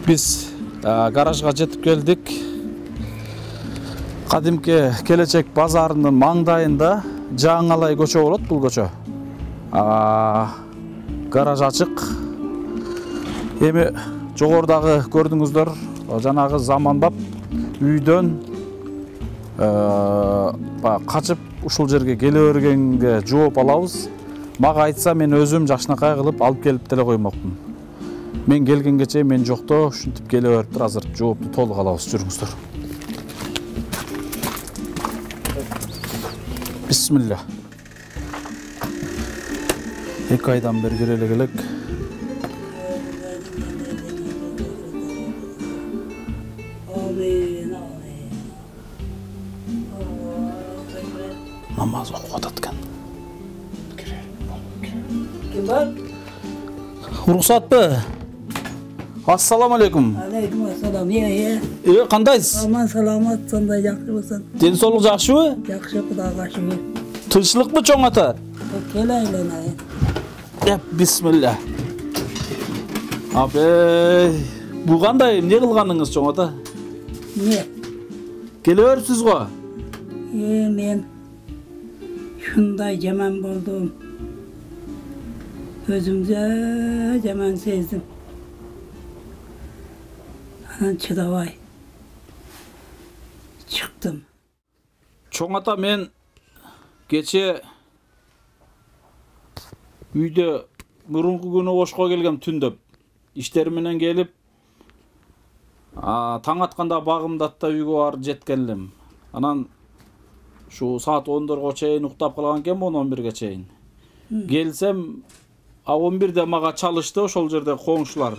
биз гаражга жетип келдик. Kadimki Келечек базарынын маңдайында Жаңалай көчө болот бул көчө. Гараж ачык. Эми жогордагы көрдүңүздөр, жанагы заманбап үйдөн качып ушул жерге келе бергенге жооп алабыз. Мага айтса мен өзүм жакшынакай кылып алып келип деле коймокмун. Мен келгенге чейин мен жокто ушинтип келе бериптир. Азыр жоопту толук алабыз, жүрүңүздөр. Bismillah. 2 aydan beri gireli gelek. Namaz okuvatkan. Kim var? Ruhsat mı? Assalamu alaikum. Aleyküm assalam. Ye. Kandayız? Aman salamat, sonda yaxşı olsun. Densoluk jakşı mı? Yaxşı Xudoga şükür. Tinchlik mı çoğun ata? Kel aylanay. Bismillah. Abi, bu kanday ne kılganınız çoğun ata? Ne? Geliyorsunuz go? Men şunday jaman boldum. Özümde jaman sezdim. Anan çıdabay. Çıktım. Çoğun ata men geçe үйдө murunku günü oşko gelgem tündöp. İşlerim menen gelip taң atkanda bagımda da uygo barıp jetkeldim. Anan şu saat 10'dorgo çeyin uktap kalgan ekem 10-11'ge çeyin. Gelsem 11'de maga çalıştı ошол жерде коңшулар.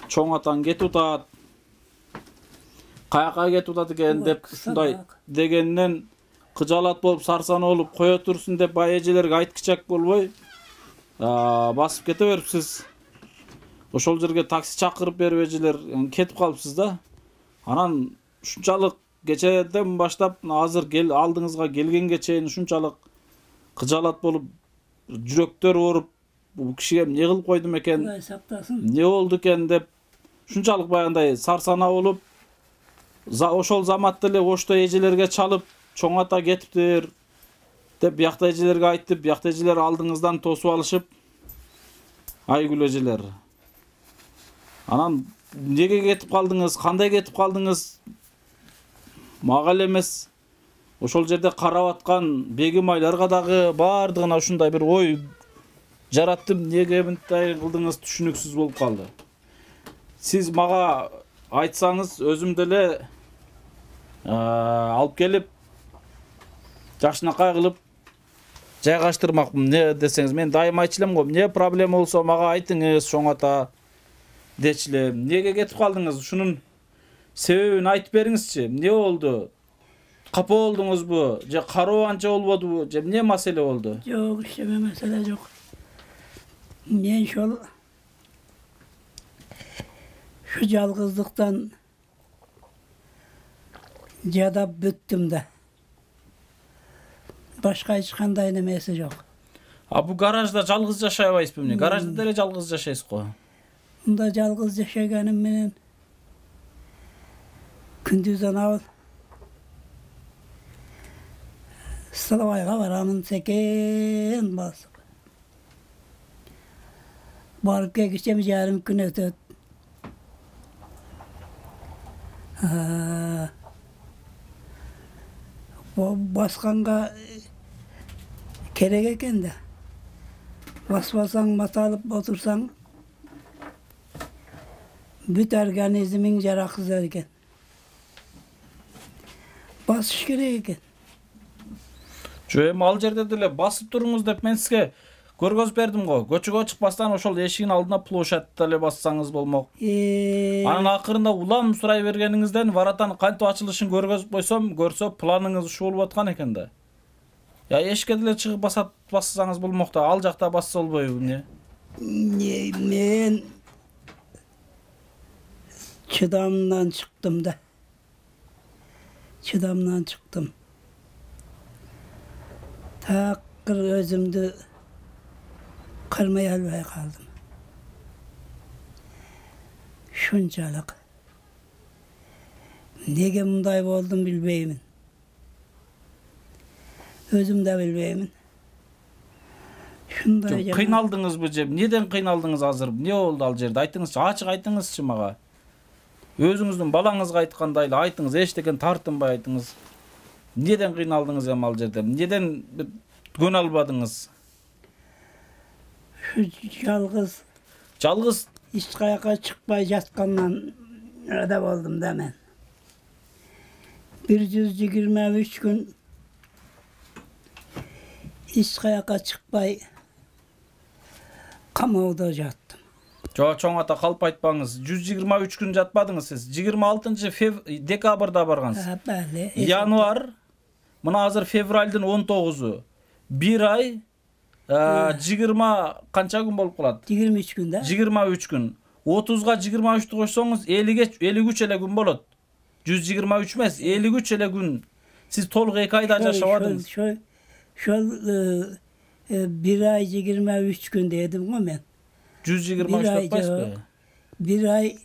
Çoğun atan get utat. Kayaka get utat eken dep ушундай дегенден кыжалат болуп сарсана болуп кое турсун деп байежелерге айткычак болбой басып кете берипсиз. Ошол жерге такси чакырып берип эжелер кетип калыпсыз да. Анан ушунчалык кечеден баштап азыр алдыңызга келгенге чейин ушунчалык кыжалат болуп жүрөктөр ооруп бул кишиге эмне кылып койдум экен, Xudoy saqtasin. не болду экен деп ушунчалык баягындай сарсана болуп ошол заматта эле ошто эжелерге чалып чоң ата кетиптир деп биякта эжелерге айтып, биякта эжелер алдыңыздан тосуп алышып, айгүл эжелер. Анан неге кетип калдыңыз, кандай кетип калдыңыз? Мага эле эмес, ошол жерде карап аткан бегим айларга дагы бардыгына ушундай бир ой жараттым. Неге мындай кылдыңыз түшүнүксүз болуп калды. Сиз мага айтсаңыз өзүм деле алып келип жакшынакай кылып жайгаштырмакмын. Не десеңиз, мен дайым айтчылам го, эмне проблема болсо мага айтыңыз, чоң ата дечилем. Неге кетип калдыңыз? Ушунун себебин айтып бериңизчи. Эмне болду? Капа болдуңузбу? Же кароо анча болбодубу? Же эмне маселе болду? Yok, işleme mesele yok. Ben şu yalgızlıktan jadap büttüm de. Başka hiç kanday nemesi yok. Bu garajda жалгыз жашабайсызбы эмне? Гаражда деле жалгыз жашайсыз го. Bunda yalgız yaşayanım benim gündüzden al. Sılavayga varamın seken basıp. Barıp geçeceğim yarım gün ötüt. Baskanга kerek eken de. Basmasan mata alıp otursan bütün organizmin jaraksız eken. Basış kerek eken. Эми ал жерде деле басып туруңуз деп мен сизге көргөзүп бердим го. Көчөгө чыкпастан ошол эшигин алдына площадьта эле бассаңыз болмок. Анын акырында улам сурай бергениңизден варатанын кантип ачылышын көргөзүп койсом, көрсө планыңыз ушул болуп аткан экен да. Я эшикке деле чыгып бассаңыз болмок да, ал жакта басса болбойбу эмне? Men çıdamdan çıktım da. Çıdamdan çıktım. Takır özümdü kırmaya almaya kaldım. Şuncalık. Nege munday boldum bilbeymin. Özüm de bilbeymin. Şunday Çok kıynaldınız mı Cem? Neden kıynaldınız hazır? Ne oldu al jerde? Aytыңызчы, açık aytыңızчы maga. Özüңüzdün balаңызга aytkандай эле aytыңыз, эчтекен тартынбай aytыңыз. Neden kıynaldınız hem al jerde? Neden kön almadınız? Şu yalgız Жалгыз hiç kayaka çıkmay jatkandan öde boldum da men. 123 gün hiç kayaka çıkmay kamavda jattım. Çoğ ata kalp aytpаңыз. 123 gün жатпадыңыз siz. 26 dekabrda bargansыз. Ha, bəli. Yanvar, mına hazır fevraldın 19'u. Bir ay 20 kança gün bolup kalat? 23 günde. 23 gün. 30'ga 23'tü koşsanız 53 ele gün bolot. 123 emez, 53 ele gün. Siz toluk 2 ayda yaşamadınız. Bir ay 23 gün dedim ama ben. 123 yapmayız mı? Bir ay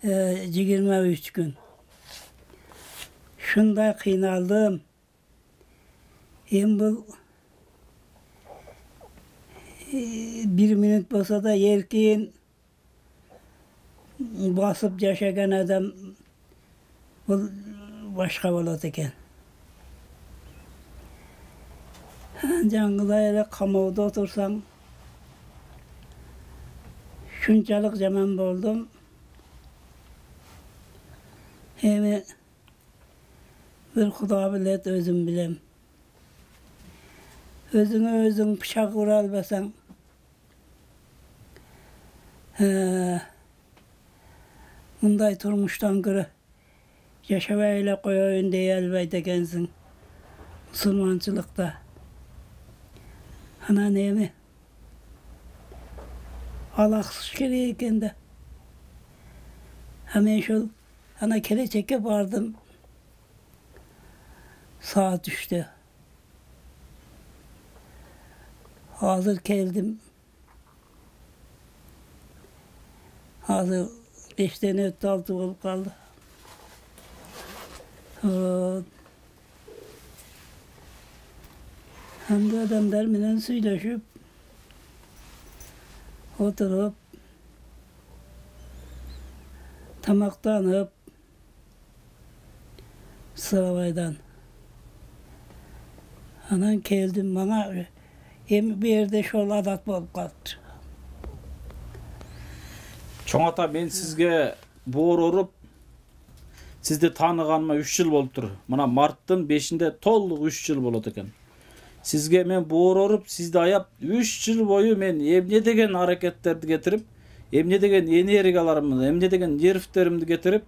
23 gün. Şunday kıynaldım. Hem bu bir minut bolsa da yerkin basıp yaşayan adam bu başka bolat eken. Жаңғыдай эле камауда отурсаң şunçalık zaman boldum. Hem bir Xuda bilet özüm bilem. Özüne özün bıçak vura albasan bunday turmuştan göre yaşamayla koyayın diye elbette ekensin Müslümançılıkta. Ana neymi? Allahsız kereyken de. Hemen şu ana kere çekip vardım. Saat 3'te. Hazır geldim. Hazır 5 tane öttü 6 olup kaldı. Hem de adamlar bilen söyleşip oturup tamaktanıp sırabaydan anan geldim bana hem bir yerde şol adat bolup kaldı. Çoğ ata ben sizge boor orup sizde tanıganıma 3 yıl boluptur. Mına marttın 5'inde tolluk 3 yıl bolot eken. Sizge men boor orup sizde ayap 3 yıl boyu men emne degen hareketlerdi getirip emne degen energiyalarımды, emne degen nervlerimdi getirip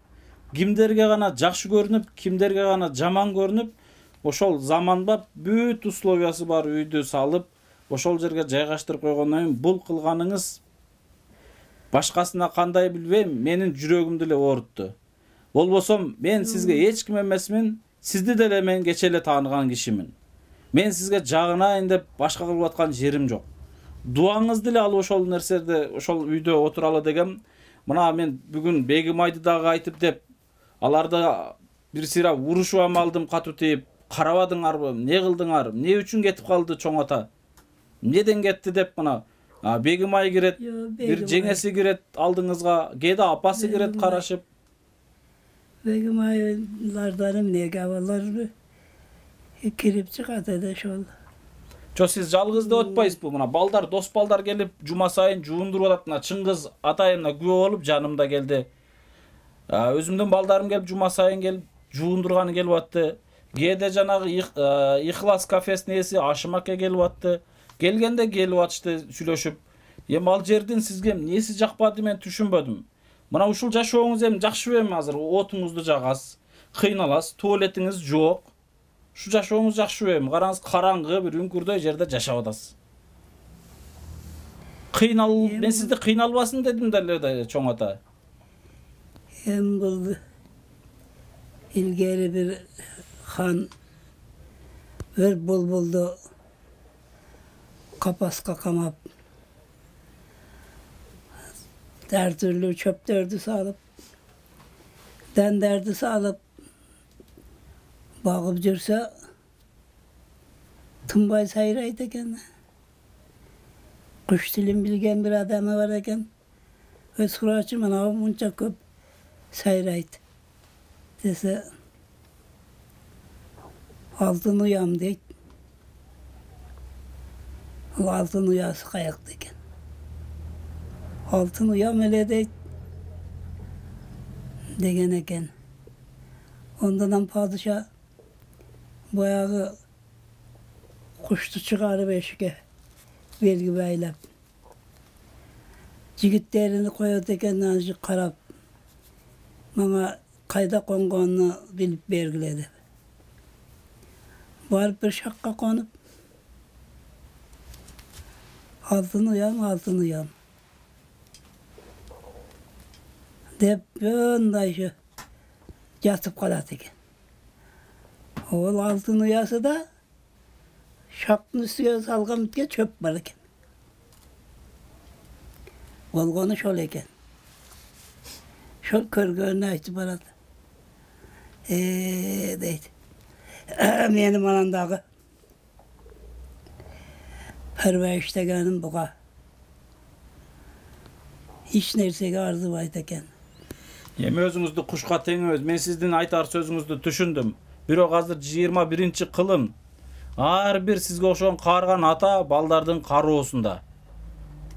kimderge gana jakşı görünüp, kimderge gana jaman görünüp oşol zamanba бүт условиясы бар үйдү салып ошол жерге жайгаштырып койгондон кийин бул кылганыңыз башкасына кандай билбейм, менин жүрөгүмдү эле оорутtu. Болбосом мен сизге эч ким эмесмин, сизди деле мен кече эле тааныган кишимин. Мен сизге жагынайын деп башка кылып аткан жерим жок. Дуаңызды эле алып ошол нерседе, ошол үйдө отуралы дегем. Мына мен бүгүн Бегимайды дагы айтып деп, аларды бир сыйра урушуп амалдым катуу тийип, карабадыңарбы, эмне кылдыңар, эмне үчүн кетип калды чоң ата? Эмнеден кетти деп мына Бегимай кирет, бир жеңеси кирет алдыңызга, кээде апасы кирет карашып. Begimaylardan emne gavallar kirip çıkat ede şol. Ço siz жалгыз деп отпайсызбы? Мына балдар, дос балдар келип, жума сайын жуундуруп атат. Мына Чыңгыз атайымна күбө болуп жанымда келди. Өзүмдүн балдарым келип, жума сайын келип, жуундурганы келип атты. Кээде жанагы Ихлас кафесинин ээси Ашым аке келип атты. Келгенде келип атышты сүйлөшүп. Эми ал жердин сизге эмнеси жакпады мен түшүнбөдүм. Мына ушул жашооңуз эми жакшы эми азыр отуңузду жагасыз, кыйналасыз, туалетиңиз жок. Şu жашооңуз жакшы эми? Караңыз, караңгы бир үңкүрдөй жерде жашап атасыз. Ben sizde kıynalbasın dedim derler çoğun ata. Hem buldu. İlgeri bir han bir buldu. Kapaska kamap. Her türlü çöp derdi salıp. Den derdi salıp. Bağıp жүрse tınbay sayraydı eken. Kuş dilin bilgen bir adamı var eken. Ve suraçı bana munca köp sayraydı. Dese altın uyam deyit. O altın uyası kayaktı eken. Altın uyam öyle deyit. Degen eken. Ondan padişah bayağı kuştu çıkarıp eşike vergi beylep. Jigitlerini koyuyordu eken azıcık karap. Bana kayda konduğunu bilip belgiledi. Varıp bir şakka konup altın uyam deyip bunday şu yatıp kaladı eken. Oğul altın uyası da şapkın üstüne salgam bitke çöp var eken. Olgonu şol eken. Şol körgörünü açtı bana da. Deydi. Benim anandağı perveriştegenim buğa. Hiç nersege arzu bayt eken. Yeme özüңүздү kuşka teňiz. Men sizdin aytar sözüňüzdi düşündüm. Bирок азыр 21 kılım. Ар bir sizge okşon kargan ata baldardын кароосунда.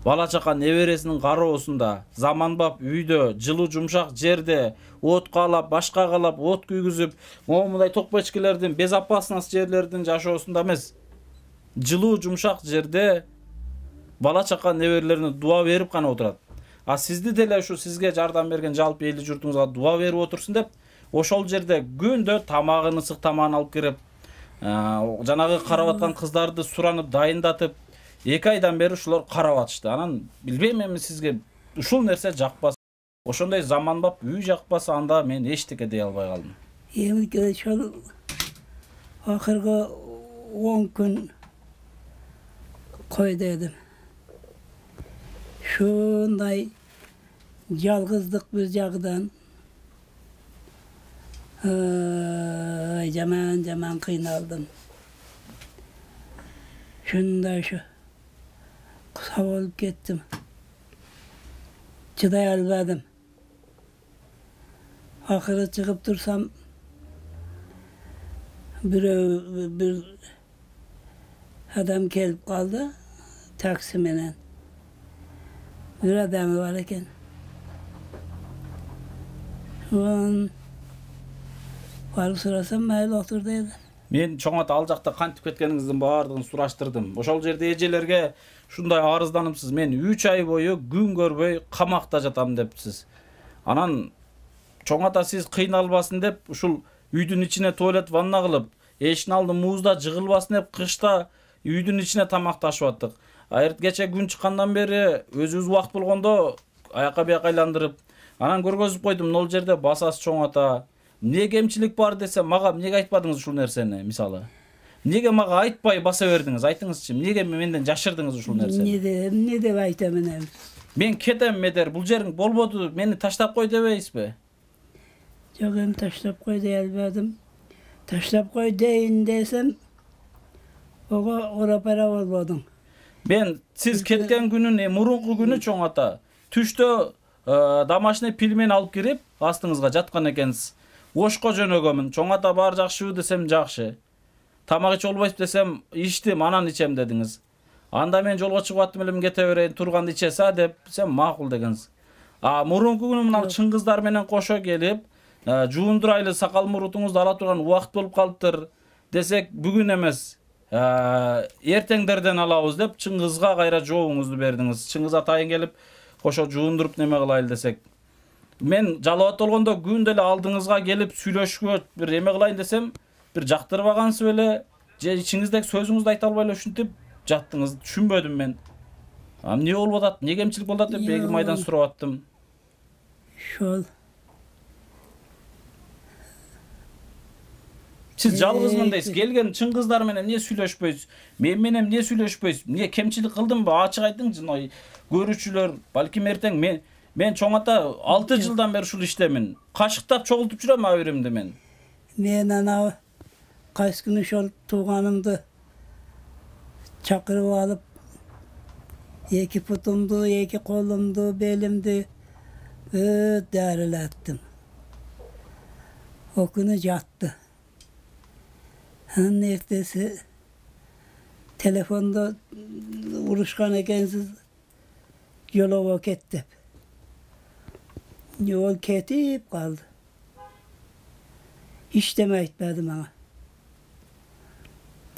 Bala çaka neveresinin кароосунда. Zamanbap üydö, жылуу жумшак жерде, от каалап, башка каалап, от күйгүзүп, момундай токпечкелердин, безопасность жерлердин жашоосунда эмес. Жылуу жумшак жерде бала чака неберелерине дуа берип гана отурат. А сизди деле ушу сизге жардам берген жалпы элди журтуңузга дуа берип отурсун деп, ошол жерде күндө тамагын ысык тамагын алып кирип, жанагы карап аткан кыздарды суранып дайындатып, 2 айдан бери ушулар карап атышты. Анан билбейм эми сизге ушул нерсе жакпаса, ошондой заманбап үй жакпаса, анда мен эчтеке дей албай калдым. Эми ошол акыркы 10 күн кой дедим. Şunday жалгыздык bir jagdan jaman kıynaldım. Şunday şu kısa olup gittim. Çıday almadım. Ahırı çıkıp dursam bir adam gelip kaldı taksiminen. Bir adamı var eken. Varıp sorasam mayıl otur dedi. Men çoң ата ал жакта кантип кеткениңиздин баардыгын сураштырдым. Ошол жерде эжелерге шундай арызданымсыз. Мен 3 ай бою күн көрбөй камакта жатам депсиз. Анан çoң ата сиз кыйналбасын деп ушул үйдүн ичине туалет ванна кылып, эшиктин алды муузда жыгылбасын деп кышта үйдүн ичине тамак ташып аттык. Кече күн чыккандан бери өзүбүз убакыт болгондо аяка бияка айландырып, анан көргөзүп койдум. Ол жерде басасы çoң ата. Эмне кемчилик бар десе, мага эмнеге айтпадыңыз ушул нерсени, мисалы? Эмнеге мага айтпай баса бердиңиз? Айтыңызчы, эмнеге менден жашырдыңыз ушул нерсени? Эмне деп айтамын эми? Мен кетем медер, бул жериң болбоду, мени таштап кой дебейсизби? Жок, эми таштап кой дей албадым. Таштап кой дейин десем, ого ора-пара болбодуң. Ben siz ketken günün murunku günü çoң ata түштө домашний пельмен алып кирип астыңызга жаткан экенсиз. Ошко жөнөгөмүн. Çoң ата бар жакшы десем жакшы. Тамак ич болбойт десем ичтим, анан ичем дедиңиз. Анда мен жолго чыгып аттым элем, кете берейин, турганда ичеса депсем макул дегенсиз. Мурунку күнү мына чын кыздар менен кошо келип, жуундурайлы сакал мурутуңузду ала турган убакыт болуп калыптыр десек, бүгүн эмес. Эртеңдерден алабыз деп чын кызга кайра жообуңузду бердиңиз. Чын кыз атайын келип кошо жуундуруп неме кылайлы десек. Мен жалабат болгондо күн деле алдыңызга келип сүйлөшкө бир эме кылайын десем, бир жактырбагансыз беле, же ичиңиздеги сөзүңүздү айта албай эле ушинтип жаттыңыз. Түшүнбөдүм мен. Эмне болуп атат, эмне кемчилик болуп атат деп Бегим айдан сурап аттым. Şol. Siz жалгызмын дейсиз. Келген чын кыздар менен эмне сүйлөшпөйсүз? Мен менен эмне сүйлөшпөйсүз? Эмне кемчилик кылдымбы? Ачык айтыңчы. Көрүүчүлөр, балким эртең мен çoң ата 6 жылдан бери ушул иштемин. Кашыктап чогултуп жүрөм абиримди мен. Men ana kaç gün şol tuğanımdı çakırıp alıp iki putumdu, iki kolumdu, belimdi derilettim. O günü yattı. Ertesi telefonda uruşkan ekensiz yola kettim. Yol ketip kaldı. Hiç deme etmedim ama.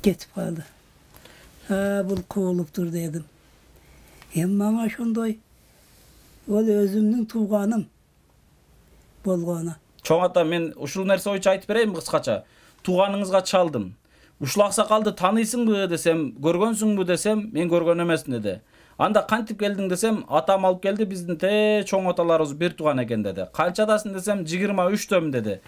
Ketip kaldı. Ha bu kovuluptur dedim. Hem bana şunday. O özümün tuğanım. Bolğana. Çoğun ata men uşul nerse oyça aytıp bereyim kıskaça. Tuğanыңызga çaldım. Uşul aksakalды tanıysыңбы desem, görgönsүңбү desem, men görgön emesмин dedi. Анда кантип келдиң desem, atam alıp geldi биздин чоң аталарыбыз бир тууган экен dedi. Канчадасың desem, 23-дөм dedi.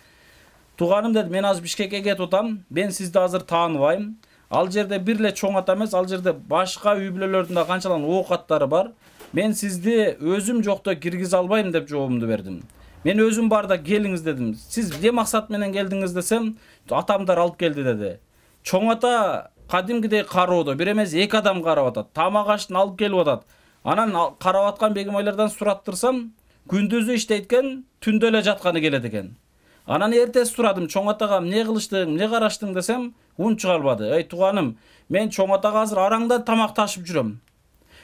Туганым dedi, мен азыр Бишкекке кетип атам, мен сизди азыр тааныбайм. Ал жерде бир эле чоң ата эмес, ал жерде башка үй бүлөлөрдүн да канчалан оокаттары бар. Мен сизди өзүм жокто киргизе албайм деп жообумду бердим. Мен өзүм барда келиңиз dedim. Siz ne maksat менен келдиңиz desem, atamдар алып келди dedi. Чоң ата кадимгидей кароодо, бир эмес 2 адам карап атат. Тамак аштын алып келип атат. Анан карап аткан бегим айлардан сураттырсам, күндүзү иштейт экен, түндө эле жатканы келет экен. Анан эртеси сурадым, чоң атага эмне кылыштың, эмне караштың desem, ун чыга албады. Эй туганым, мен чоң атага азыр араңдан тамак ташып жүрөм.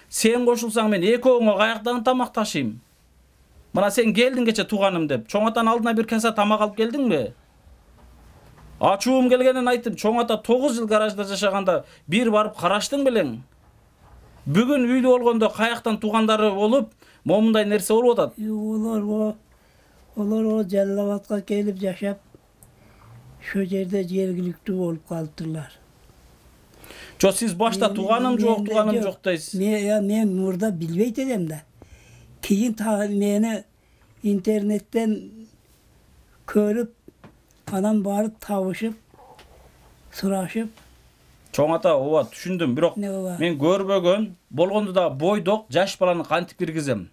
Сен кошулсаң мен экөөңө каяктан тамак ташыйм. Мына сен келдиң кече туганым деп, чоң атанын алдына бир каса тамак алып келдиңби? Ачуум келгенин айттым, чоң ата 9 жыл гаражда жашаганда бир барып караштың белең. Бүгүн үйлүү болгондо каяктан тугандары болуп, момундай нерсе болуп атат. Олар o Жаллабадка келип жашап, şu жерде жергиликтүү болуп калыптырлар. Жо сиз башта туганым жок дейсиз. Men murda bilbeyt edem de. Keyin meni internetten körüp, adam barıp tavışıp, suraşıp. Чоң ата, ооба түшүндүм, бирок мен көрбөгөн, болгондо да бойдок жаш баланы кантип киргизем?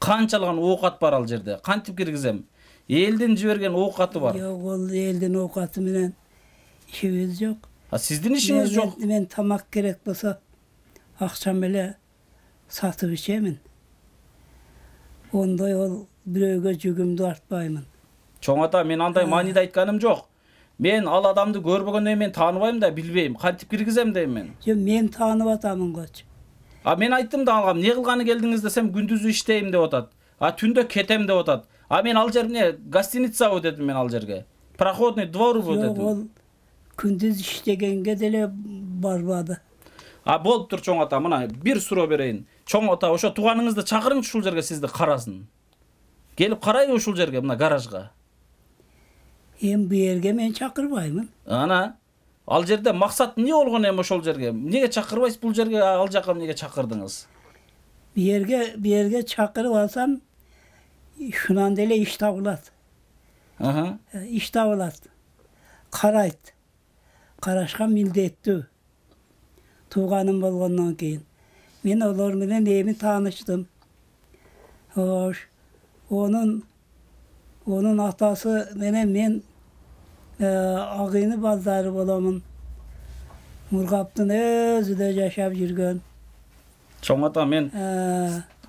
Канчалган оокат бар ал жерде? Кантип киргизем? Элдин жиберген оокаты бар. Yok, ol elden ookatı менен işimiz yok. Сиздин ишиңиз жок. Men tamak gerek bolsa akşam ele satıp içemin. Onday ol biröөгө жүгүмдү артпаймын. Чоң ата, мен андай мааниде айтканым жок. Мен ал адамды көрбөгөндөн мен тааныбайм да, билбейм. Кантип киргизем дейм мен. Жо мен таанып атамын коч. Мен айттым да алга, эмне кылганы келдиңиз desem, күндүзү иштейм деп атат. Түндө кетем деп атат. Мен ал жер эмне, гостиницабы дедим мен ал жерге. Проходный дворбу дедим. Жок, ол күндүз иштегенге деле барбады. Болуптур чоң ата, мына бир суроо берейин. Чоң ата, ошо туганыңызды чакырыңчы ушул жерге, сизди карасын. Келип карайлы ушул жерге, мына гаражга. Bu yerge men çakırbayмын. Ana, ал жерде максат эмне болгон эми ошол жерге? Эмнеге чакырбайсыз бул жерге, ал жака эмнеге чакырдыңыз? Bir yerge çakırıp alsam şunan dele iş tabulat. İş tabulat. Karayt. Karaşkan mildetti. Tuğanım bolgondan keyin. Men olar menen emin tanıştım. Hoş. Onun atası men ağını bazarı bolamın. Murgaptın özü de yaşap жүргөн. Чоң ата, мен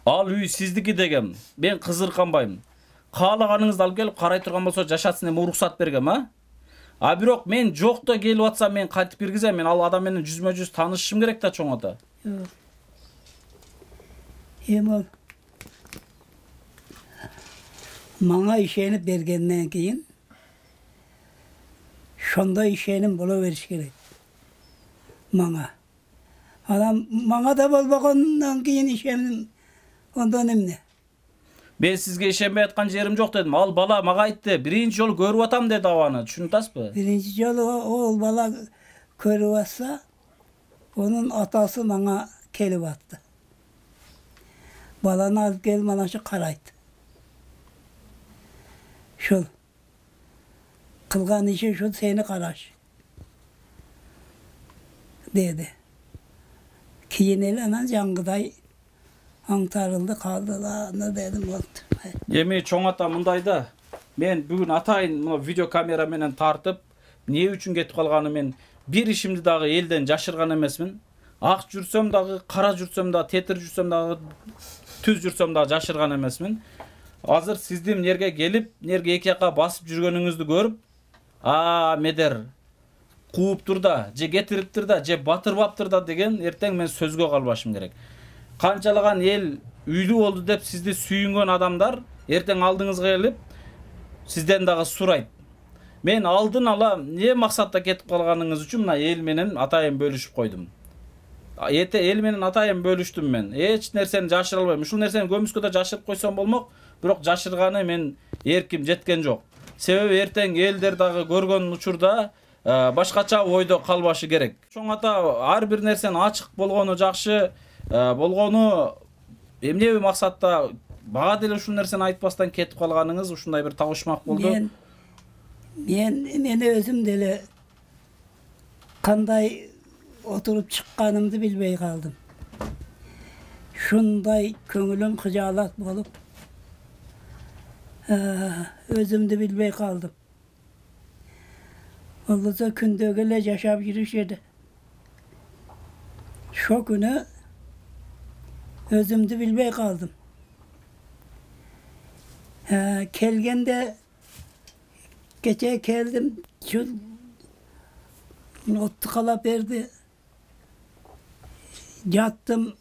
ал үй сиздики дегем. Мен кызырканбайм. Каалаганыңызды алып келип карай турган болсо жашатсын эми уруксат бергем, бирок мен жокто келип атсам мен кантип киргизем? Мен ал адам менен жүзмө-жүз таанышышым керек да, чоң ата. Эми Manga işenip bergenden keyin şonda işenim bola beriş gerek. Manga. Adam manga da bolbogondan keyin işenim ondan emne. Ben sizge işenbey atkан jerim жок dedim. Al bala maga aytты. Birinci жолу көрүп атам dedi avаны. Түшүнүп атасызбы? Birinci жолу ol bala көрүп atsa onun atası manga kelip attı. Balаны alıp gelip mana şu karaydı. Şol. Kılgan işi şu seni karaş. Dedi. Keyin el anan jangıday аңтарылды kaldılar. Ne dedim oldu. Эми чоң ата мындай да. Men бүгүн атайын мына видео камера менен тартып, Niye üçün ketip kalgаны men bir işimdi dagı elden jaşırgan emesmin. Ak jursam dagı, kara jursam dagı, tetir jursam dagı, tüz jursam dagı jaşırgan emesmin. Azır sizdim nerge gelip, nerge eki yaka basıp жүргөнүңүздү көрүp, Медер кууптур да, же кетириптир да, же батырбаптыр да деген эртең мен сөзгө калбашым керек. Канчалаган эл үйлүү болду деп сизди сүйүнгөн адамдар эртең алдыңызга келип сизден дагы сурайт. Мен алдын ала эмне максатта кетип калганыңыз үчүн мына эл менен атайын бөлүшүп койдум. Эл менен атайын бөлүштүм мен. Эч нерсени жашыра албайм. Ушул нерсени көмүскө да жашырып койсом болмок, бирок жашырганы мен эрким жеткен жок. Себеби эртең элдер дагы көргөн учурда башкача ойдо калбашы керек. Чоң ата ар бир нерсенин ачык болгону жакшы, болгону эмне максатта бага деле ушул нерсени айтпастан кетип калганыңыз ушундай бир табышмак болду. Мен өзüm деле кандай oturup çıkkanımdı bilbey kaldım. Şunday köngülüm hıcalat bolup özümdü bilbey kaldım. Olursa kündögele yaşap yürüşedi. Şu günü özümdü bilbey kaldım. Kelgende gece geldim, şu notu kala verdi. Yattım,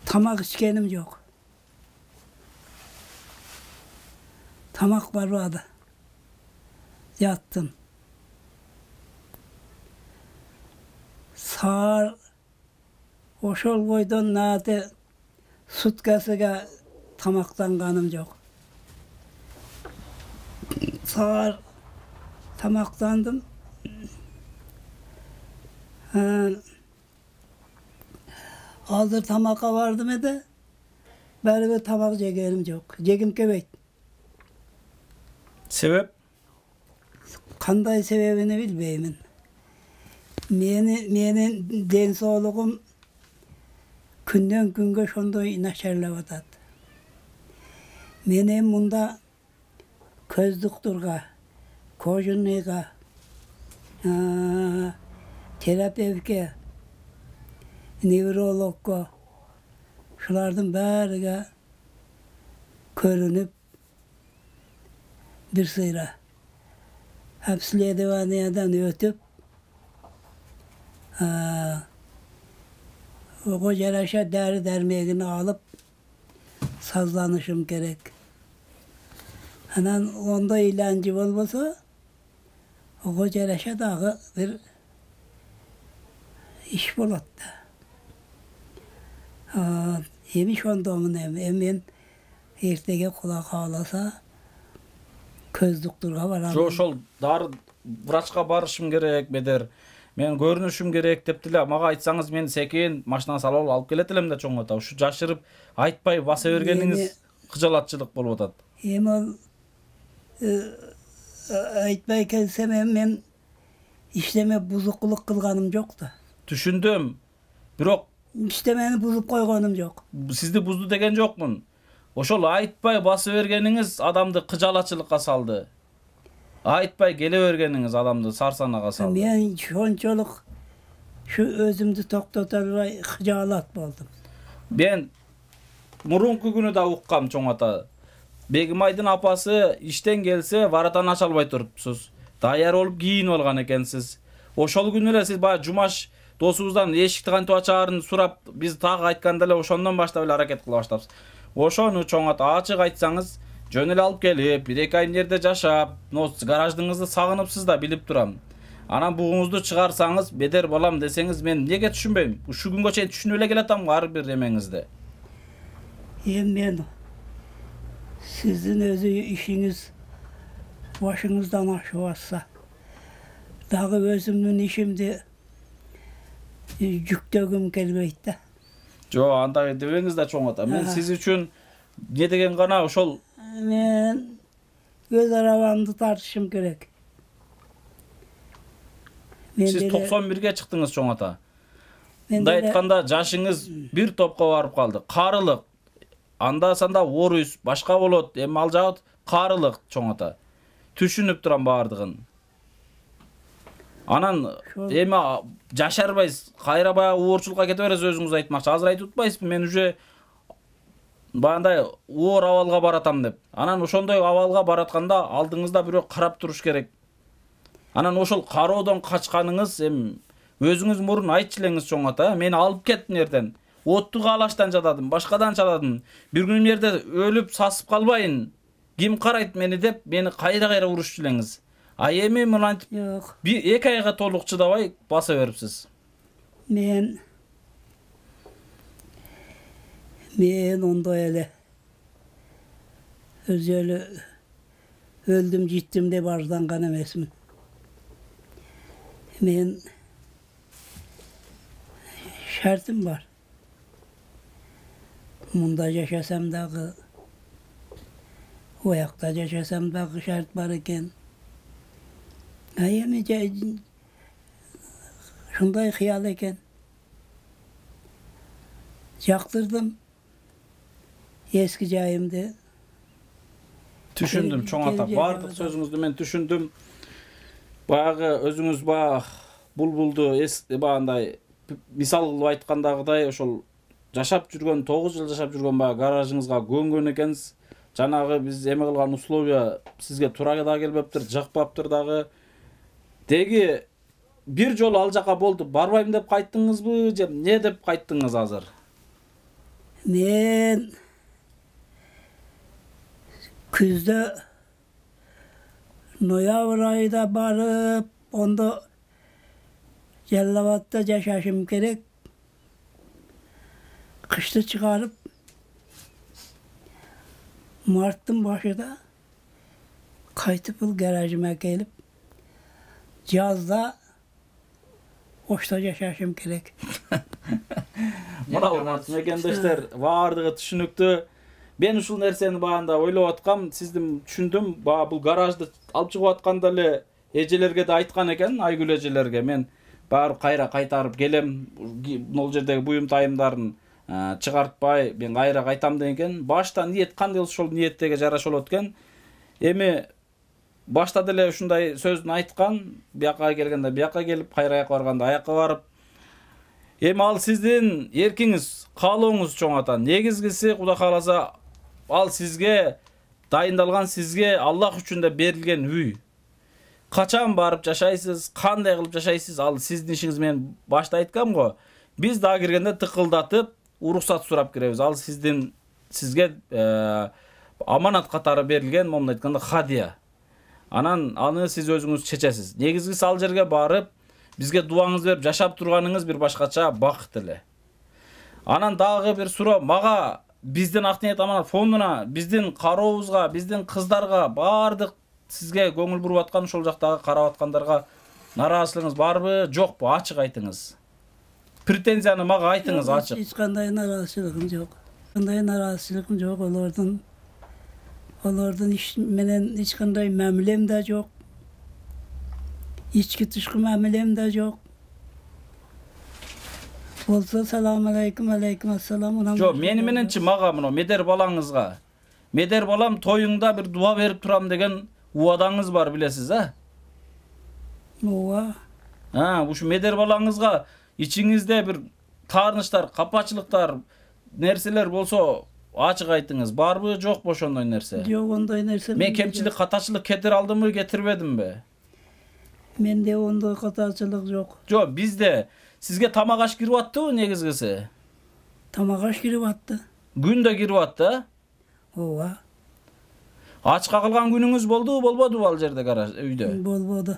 tamak içkenim yok. Tamak var orada. Yattım. Sağır, oşol koydun nade, sutkasıga tamaktan kanım yok. Sağır, tamaklandım. Hazır tamaka vardım ede, beri bir tamak cegerim yok. Cegim kebek. Sebep? Kanday sebebini bilbeymin. Menin den sağlığım günden günge şonday naşarlap atat. Menin bunda köz doktorga, kojunniga, terapevtke, nevrologga, şulardan bäriga körünüp bir sıra hapsiliye divaniyadan ötüp o kocaraşa deri dermeğini alıp sazlanışım gerek. Anan onda ilancı olmasa o kocaraşa dağı bir iş bulattı. Yemiş ondamın emin ertege kulak ağlasa köz doktorga baram. Ошол дары врачка барышым керек, Медер. Мен көрүнүшүм керек деп деле мага айтсаңыз мен секен машина салып алып келет элем да чоң ата. Ушу жашырып айтпай баса бергениңиз кыжалатчылык болуп атат. Ol aytmay kelsem men işleme buzukluk kılganım yok da. Түшүндүм. Бирок İşlemeni buzup koyganım yok. сизди бузду деген жокмун. Ошол айтпай басып бергениңиz адамды кыжалатчылыкка салды. Айтпай келе бергениңиz адамды сарсанага салды. Men şonçoluk şu özümdü toktotarbay hıcalat boldum. Ben murunku күнү да уккам чоң ата. Бегимайдын апасы иштен келсе варатан ач албай турупсуз. Даяр болуп кийинип алган экенсиз. Ошол күнү эле сиз баягы жумаш досуңуздан эшикти кантип ачаарын сурап, биз так айтканда эле ошондон баштап эле аракет кыла баштапсыз. Ошону чоң ата ачык айтсаңыз, жөн эле алып келип, бир эки ай жерде жашап, гараждыңызды сагыныпсыз да билип турам. Анан бугуңузду чыгарсаңыз, бедер балам десеңиз, мен эмнеге түшүнбөйм? Ушу күнгө чейин түшүнүп эле келатам ар бир эмеңизди. Men sizin özü işiniz başınızdan aşıvassa, dağı özümün işimdi жүктөгүм келбейт. Жо, андай дебеңиз да чоң ата. Мен сиз үчүн не деген гана ошол Men göz arabamды tartışım gerek. Siz 91'ge çıktınız чоң ата. Men Мындай айтканда жашыңыз бир топко барып калды. Карылык. Анда санда орус, башка болот. Эми ал жагы карылык чоң ата. түшүнүп турам баардыгын. Анан эми жашарбайсыз, кайра баягы оорчулукка кете бересиз өзүңүз айтмакчы. Азыр айтып атпайсызбы, мен уже бандай оор абалга баратам деп. Анан ошондой абалга баратканда алдыңызда бирөө карап туруш керек. Анан ошол кароодон качканыңыз эми өзүңүз мурун айтчу элеңиз чоң ата, мени алып кетти жерден. Оттуу калаштан жатадым, башкадан жатадым. Бир күн жерде өлүп сасып калбайын. Ким карайт мени деп, мени кайра урушчу элеңиз. А эми мынантип Жок. 2 айга толук чыдабай баса берипсиз. Men onday ele özeli öldüm gittim de barzdangan emesmin. Men şartım var. Munda yaşasam dağı, o yakta yaşasam dağı şart var eken. Ayemece şunday hıyal eken. Yaktırdım. Eski jayımdı. Түшүндүм чоң ата. Бардык сөзүңүздү мен түшүндүм. Баягы өзүңүз баягы булбулду багандай мисал кылып айткандагыдай ошол жашап жүргөн 9 жыл жашап жүргөн баягы гаражыңызга көнгөн экенсиз. Жанагы биз эме кылган условия сизге туура да келбептир, жакпаптыр дагы. Деги бир жолу ал жака болду, барбайм деп кайттыңызбы же эмне деп кайттыңыз азыр? Men küzde noyabr ayında barıp onda Cellavat'ta yaşaşım gerek. Kışta çıkarıp Mart'ın başında kaytıp garajıma gelip yazda Oşta yaşaşım gerek. Мына урматтуу мекендештер, баардыгы түшүнүктүү. Мен ушул нерсени баанда ойлоп аткам, сиздин түшүндүм. Баа бул гаражды алып чыгып атканда эле эжелерге да айткан экен, Айгүл эжелерге мен баары кайтарып келем, могул жердеги буюм тайымдарын чыгартпай, мен кайра кайтам деген. Башта ниет кандай ошол ниеттеге жараша болот экен. Эми башта деле ушундай сөздүн айткан, бияка келгенде бияка келип, кайра аяка барганда аяка барып. Эми ал сиздин эркиңиз, каалооңуз чоң ата. Негизгиси Кудай кааласа ал сизге дайындалган, сизге Аллах үчүн да берилген үй. Качан барып жашайсыз, кандай кылып жашайсыз, ал сиздин ишиңиз. Мен башта айткам го. Биз дагы киргенде тыкылдатып, уруксат сурап киребиз. Ал сизге аманат катары берилген, момун айтканда хадия. Анан аны сиз өзүңүз чечесиз. Негизгиси ал жерге барып бизге дуаңыз берип жашап турганыңыз бир башкача бакыт эле. Анан дагы бир суроо, мага биздин Ак-ниет аманат фондуна, биздин карообузга, биздин кыздарга баардык сизге көңүл буруп аткан, ошол жактагы карап аткандарга нараазычылыгыңыз барбы, жокпу? Ачык айтыңыз. Претензияны мага айтыңыз ачык. Hiç kanday narazıçılığım yok. Kanday narazıçılığım yok. Onlardan iş menen hiç kanday memlem de yok. İçki tışkı memlem de yok. Olsa selamun aleyküm, aleyküm assalam. Жок, мени мененчи мага мына медер балаңызга. Медер балам тоюңда бир дуа берип турам деген убадаңыз бар, билесиз, а? Ова. Ушу медер балаңызга ичиңизде бир таарынычтар, капачылыктар, нерселер болсо ачык айтыңыз. Барбы, жокпу ошондой нерсе? Yok onday nerse. Мен кемчилик, катачылык кетире алдымбы, кетирбедимби? Mende onday kataçılık yok. Жок, бизде сизге тамак аш кирип аттыбы негизгиси? Tamak aş girip attı. Күндө кирип атты. Ova. Ачка калган күнүңүз болду, болбодубу ал жерде гараж үйдө? Bolbodu.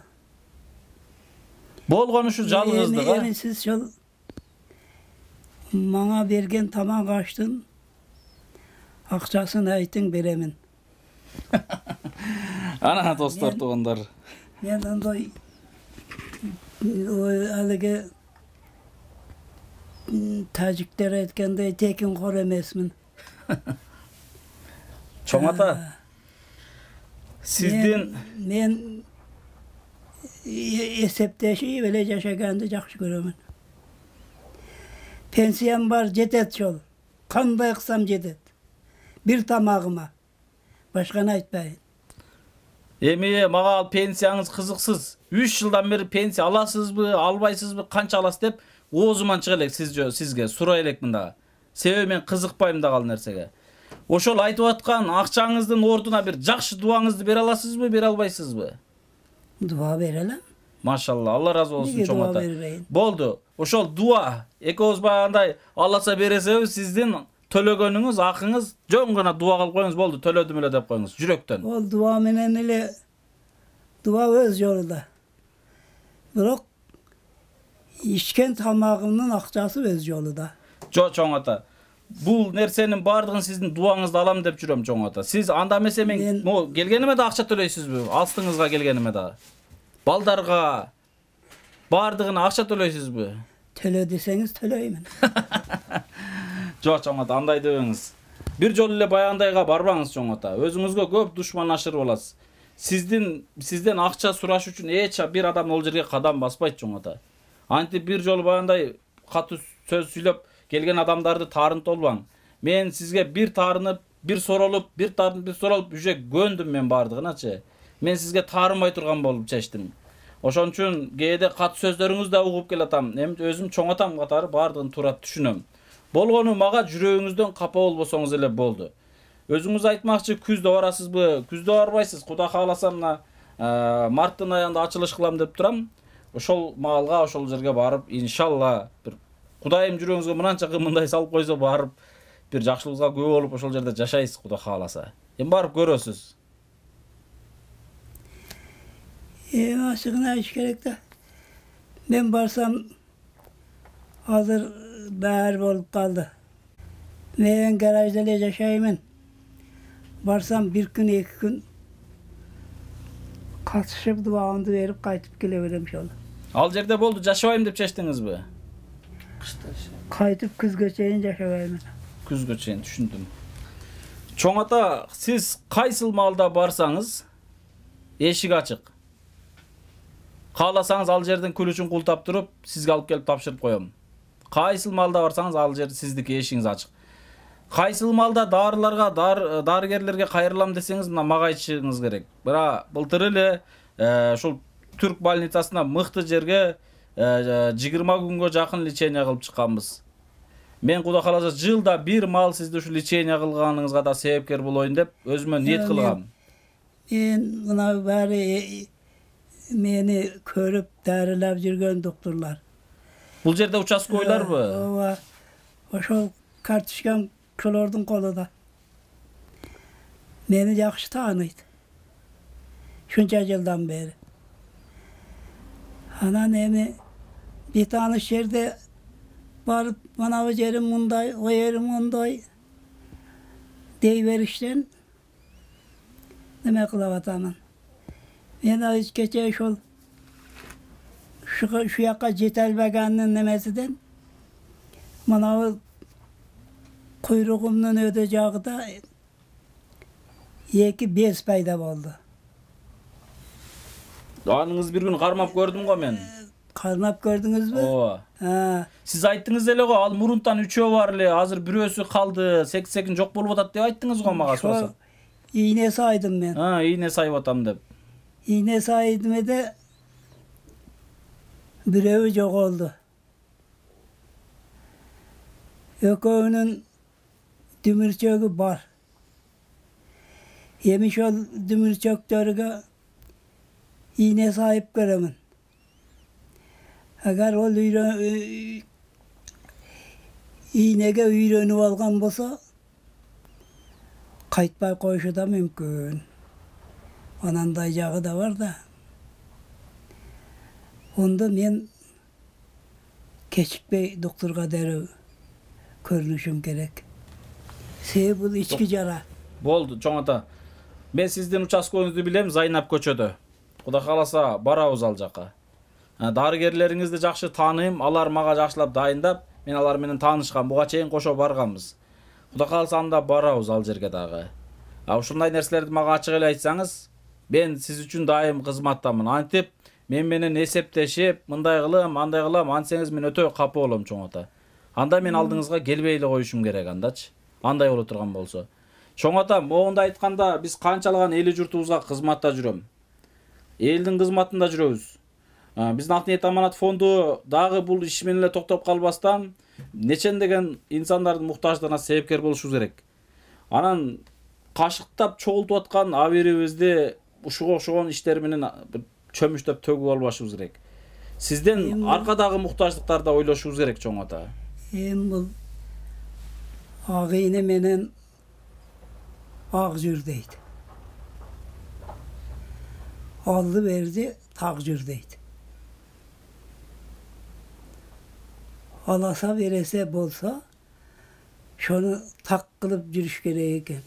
Болгон ушу жалгыздык, а? Emin siz şol Bana bergen tamak açtın. Akçasını aytın beremin. Ana dostlar, tuğanlar. Men onday o haligi Tacikler aytkандай tekin kor emesmin. Çoң ata, sizdin men esepteşi böyle yaşaganды жақсы көрөмүn. Pensiyam var, jetet şol. Kanday kısam jetet. Bir tamağıma. Başkana aytpayın. Эми мага ал пенсияңыз кызыксыз. 3 жылдан бери пенсия аласызбы, албайсызбы, канча аласыз деп оозуман чыга элек сизге сурай элек мында. Себеби мен кызыкпайм да ал нерсеге. Ошол айтып аткан акчаңыздын ордуна бир жакшы дуаңызды бере аласызбы, бере албайсызбы? Дуа берелем. Машалла, Алла разы болсун Неге чоң дуа ата. бербейин? Болду. Ошол дуа экөөбүз баягындай Алласа бересеби сиздин төлөгөнүңүз, акыңыз жөн гана дуа кылып коюңуз болду. Төлөдүм эле деп коюңуз жүрөктөн. Ол дуа менен эле дуа өз жолунда. Бирок ичкен тамагымдын акчасы өз жолунда. Жо чоң ата. Бул нерсенин бардыгын сиздин дуаңызды алам деп жүрөм чоң ата. Сиз анда эмесе мен келгениме да акча төлөйсүзбү? Астыңызга келгениме да. Балдарга бардыгына акча төлөйсүзбү? Төлө десеңиз төлөймүн. Жок чоң ата, андай дебеңиз. Бир жолу эле баягындайга барбаңыз чоң ата. Өзүңүзгө көп душман ашырып аласыз. Сизден акча сураш үчүн эч бир адам ол жерге кадам баспайт чоң ата. Антип бир жолу баягындай катуу сөз сүйлөп келген адамдарды таарынып болбаң. Мен сизге бир таарынып, бир соролуп, уже көндүм мен бардыгыначы. Мен сизге таарынбай турган болуп чечтим. Ошон үчүн кээде катуу сөздөрүңүздү да угуп келатам. Эми өзүм чоң атам катары бардыгын туура түшүнөм. Болгону мага жүрөгүңүздөн капа болбосоңуз эле болду. Өзүңүз айтмакчы күздө барасызбы? Күздө барбайсыз. Кудай кааласа мына марттын аягында ачылыш кылам деп турам. Ошол маалга, ошол жерге барып, иншалла бир Кудайым жүрөгүңүзгө мынанча мындай салып койсо барып бир жакшылыгыңызга күбө болуп ошол жерде жашайсыз Кудай кааласа. Эми барып көрөсүз. Açıkını açık gerek de. Ben barsam hazır bahar olup kaldı. Ben garajda yaşayayım. Barsam bir gün, 2 gün katışıp duamını verip kaytıp gelebilirim şöyle. Al жерде болду, жашабайм деп чечтиңизби? Kaytıp kız göçeğin yaşayayım. Күзгө чейин түшүндүм. Чоң ата, сиз кайсыл маалда барсаңыз, эшик ачык. Кааласаңыз ал жерден күлүчүн култап туруп, сизге алып келип тапшырып коем. Кайсыл маалда барсаңыз ал жер сиздики, эшигиңиз ачык. Кайсыл маалда дарыгерлерге кайрылам десеңиз, мына мага айтышыңыз керек. Бира былтыр эле ушул Түрк больницасына мыкты жерге 20 күнгө жакын лечение кылып чыкканбыз. Мен Кудай кааласа жылда бир маал сизди ушу лечение кылганыңызга да себепкер болоюн деп өзүмө ниет кылгам. Ben buna bari beni körüp dariler жүрген doktorlar. Бул жерде участкойларбы? Ооба. Ошол картишкам шолордун колунда. Meni жакшы тааныйт. Şunca жылдан beri. Anan emi bir tanış yerde barıp bana o yerim munday, o yerim munday deyiverişten demek kılavatamın. Ben hiç geçe şu yaka Cetelbegan'ın nemesinden bana o kuyruğumdan ödeceği da 2-5 payda oldu. Anыңыз bir gün karmap gördüm go men. Karnap gördünüz mü? Ооба. Ha. Siz ayttыңыз эле го, ал мурунтан 3өө бар эле, азыр бирөөсү калды, сексегин жок болуп атат деп айттыңыз го мага сураса. İğne saydım ben. Ha, iğne sayıp atam деп. İğne saydım da birevi çok oldu. Ökövünün dümürçöğü var. Yemiş ol dümürçöktörüge iğne sahip göremin. Eğer o iğnege üyrenip algan bolsa kayıtpay koyuşu da mümkün. Onun dayacağı da var da. Onda men keçikpey doktorga dereu körünüşüm gerek. Sebebi bu içki jara. Болду, чоң ата. Мен сиздин участкоңузду билем, Зайнап көчөдө. Кудай кааласа барабыз ал жака. Дарыгерлериңизди жакшы тааныйм, алар мага жакшылап дайындап, мен алар менен таанышкам, буга чейин кошо барганбыз. Кудай кааласа анда барабыз ал жерге дагы. Ушундай нерселерди мага ачык эле айтсаңыз, мен сиз үчүн дайым кызматтамын. Антип мен менен эсептешип, мындай кылам, андай кылам, ансеңиз мен өтө капа болом чоң ата. Анда мен алдыңызга келбей эле коюшум керек андачы. Андай боло турган болсо. Чоң ата, могунда айтканда биз канчалаган эли журтубузга кызматта жүрөм. элдин кызматында жүрөбүз. Биздин Ак Ниет Аманат фонду дагы бул иш менен эле токтоп калбастан нечендеген инсандардын муктаждыгына себепкер болушубуз керек. Анан кашыктап чогултуп аткан абийирибизди ушуга окшогон иштер менен чөмүштөп төгүп албашыбыз керек. Сизден аркадагы муктаждыктарды ойлошубуз керек, чоң ата. Бул ак ийне менен ак жүр дейт. Aldı verdi, takcır deydi. Alasa verese bolsa, şunu tak kılıp жүрүш керек eкен.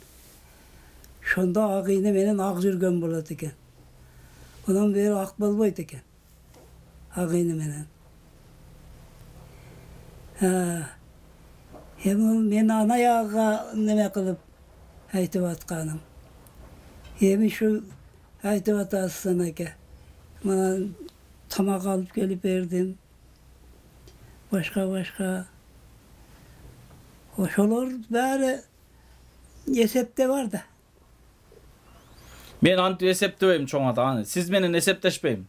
Şonda ağıyla menen ağ жүргөн болады eкен. Ondan beri ак болбойт eкен. Ağıyla menen. Men ana yağa neme kılıp aytıp atkanım. Emi şu aytıp atasın eke. Bana tamak alıp gelip verdim. Başka. Oşolor bari esepte var da. Men anti eseptebeyim çoğun ata. Siz menen esepteşpeyim.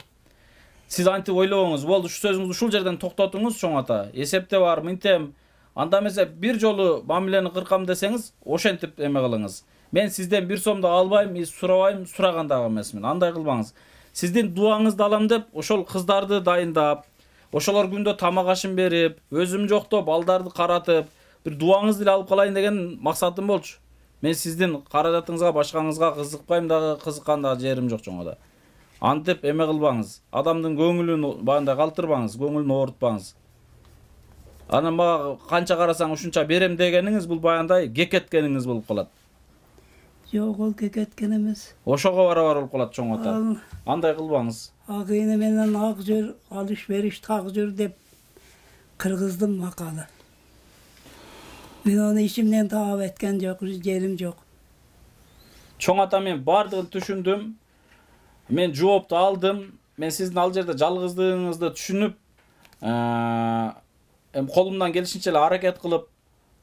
Siz anti oyloğunuz boldu, şu sözünüzü uşul жерден toktotуңуз çoğun ata. Esepte var mintem. Anda mesela bir jolu mamileni kırkam deseniz oşentip eme kılыңыз. Men sizden bir so'm da albayım, surabайым, suraganda emesmin. Anday kılbaңыз. Sizdin duаңызды алам деп, ошол кыздарды дайындап, ошолор күндө тамак ашын берип, өзүм жоктоп, балдарды каратып, bir duаңызды эле алып калайын деген максатым болчу. Мен сиздин каражатыңызга, башкаңызга кызыкпайм дагы, кызыккан дагы жерим жок чоң ата. Антип эме кылбаңыз. Адамдын көңүлүн баандай калтырбаңыз, көңүлүн оорутпаңыз. Анан мага канча карасаң ушунча берем дегениңиз бул баяндай кекеткениңиз болуп калат. Yok ol keketken emez. Ошого барабар болуп калат чоң ата. Андай кылбаңыз. Ак ийне менен ак жүр, алыш-бериш так жүр деп кыргыздын макалы. Men onu içimden taap etken yok, yerim yok. Çoң ata men bardığını düşündüm. Men жоопту aldım. Men sizdin ал жерде жалгыздыгыңызды түшүнүп, колумдан келишинче эле аракет кылып,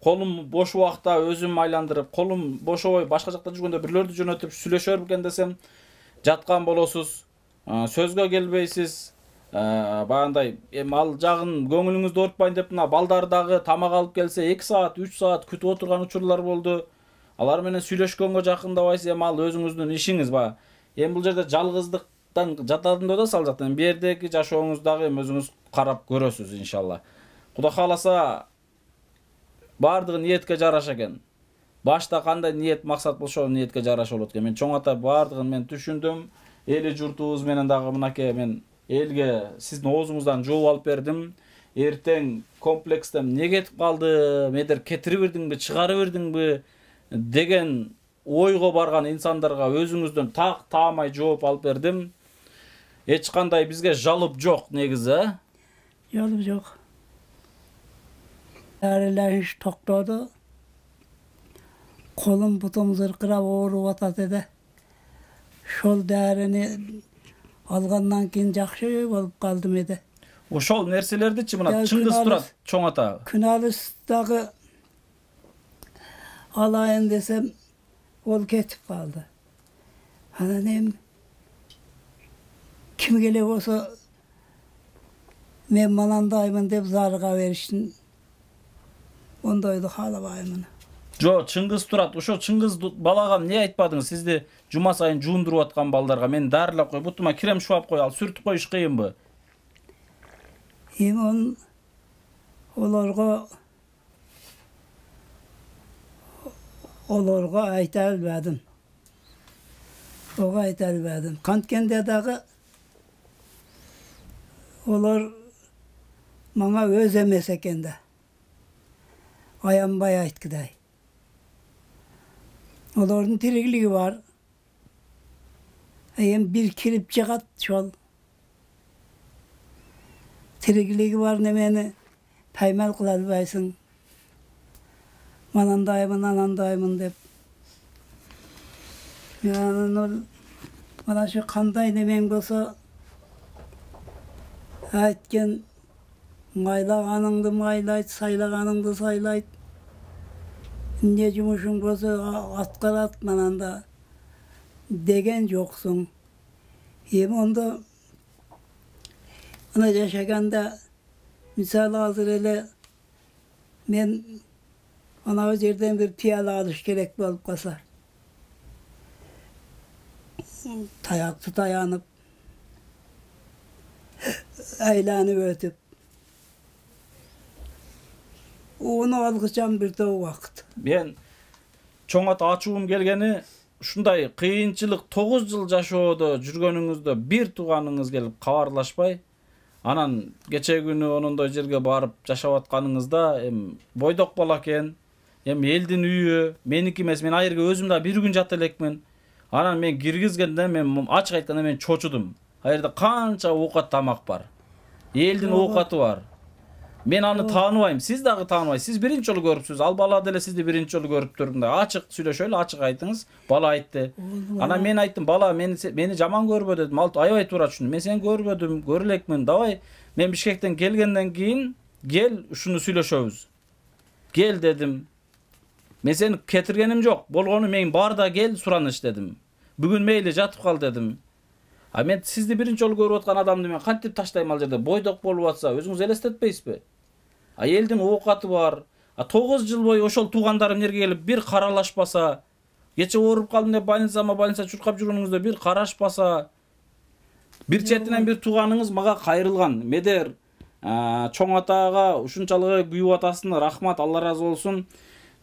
колум бош убакта өзүм айландырып, колум бошобой башка жакта жүргөндө бирлерди жөнөтүп сүйлөшөр экен десем, жаткан болосуз, сөзгө келбейсиз. Баяндай ал жагын көңүлүңүздү оорутпайын деп мына балдар дагы тамак алып келсе 2 саат, 3 саат күтүп отурган учурлар болду. Алар менен сүйлөшкөнгө жакындабайсыз, ал өзүңүздүн ишиңиз ба. Бул жерде жалгыздыктан жатадында да сал жактан. Бу жердеги жашооңуздагы өзүңүз карап көрөсүз иншалла. Кудай кааласа бардыгы ниетке жараша экен. Башта кандай ниет максат болсо ниетке жараша болот экен. Мен чоң ата бардыгын мен түшүндүм. Эли журтубуз менен дагы мынакей мен элге сиздин оозуңуздан жооп алып бердим. Эртең комплекстен эмне кетип калды, медер кетирип бердиңби, чыгарып бердиңби деген ойго барган инсандарга өзүңүздөн так таамай жооп алып бердим. Эч кандай бизге жалоп жок негизи, Yolum yok. Dariler hiç toktodu. Kolum butum zırkıra oğru atadı da. Şol darini algandan keyin jakşı bolup kaldım edi. Ошол нерселердичи мына Ya, чыңгыз Күнәлис- турат, чоң ата. Künalıs'taki alayın desem ol ketip kaldı. Annem kim gelip olsa men malandayımın dep zarıga veriştin. Ondaydı halabayımın. Жо, чыңгыз турат. Ошо чыңгыз балага эмне айтпадыңыз? Сизди жума сайын жуундуруп аткан балдарга мен дарылап кой, бутума крем шуап кой, ал сүртүп коюш кыйынбы? Hem olarga ayta bilmedim. Oga ayta bilmedim. Kantkende dağı olar bana öz emes eken de. Ayanbay aytkiday. Oların tirikliği var. Hem bir kirip çıkat şol. Tirikliği var nemeni paymel kılalbaysın. Manandayımın, anandayımın dep. Yani bana şu kanday nemen olsa aytken maylağanыңды майлайт, сайлағаныңды сайлайт. Не жұмышың болса атқарат мананда деген жоқсың. Onda ona yaşaganda misal hazır ele men ana o yerden bir piyala alış gerek bolup kalsa. Tayakta dayanıp aylanıp ötüp onu algıcam bir de o vakit. Ben çoň ata açuğum gelgeni şunday kıyınçılık 9 yıl jaşooda жүрgönüňizde bir tuganыңız gelip kabarlaşpay, anan geçe günü onunday jerge barıp jaşap atkanыңızda boydok bala eken, eldin üyü, meniki emes, men aýerge özüm da bir gün jata elekmin. Anan men girgizgende men açık aytkanda men çoçudum. Aýerde kança owkat tamak bar. Eldin owkaty bar. Men any taňybaýym, siz dagы taňybaýsyz. Siz birinçi jolu görüpsiz. Al bala dele sizi birinçi jolu görüp durumda. Açık süýleşeli, açık aýtyňız. Bala aýtdy. Ana men aýttım, bala meni jaman görbe dedim. Alt aýbay tura düşündüm. Men seni görmedim, görelekmin. Daway, men Bişkekden gelgenden kiyin gel şunu süýleşebiz. Gel dedim. Men seni ketirgenim jok. Bolgonu men barda gel suranyş dedim. Bugün meýli jatyp kal dedim. Men sizdi birinçi jolu görüp atkan adamdy men kantip taşlaýym al jerde. Boydok bolup atsa özüňiz elestetpeýsizbi? Eldin owkaty bar. 9 yıl boyu oşol tugandarym nerge gelip bir karalaşpasa, geçe orup kaldım dep больница çurkap жүрgөнүңүздө bir karaşpasa, bir çetinden bir tuganыңыз maga kayrılgan. Meder çoň ataga uşunçalyk kүйüp atasына rahmat, Allah razı olsun.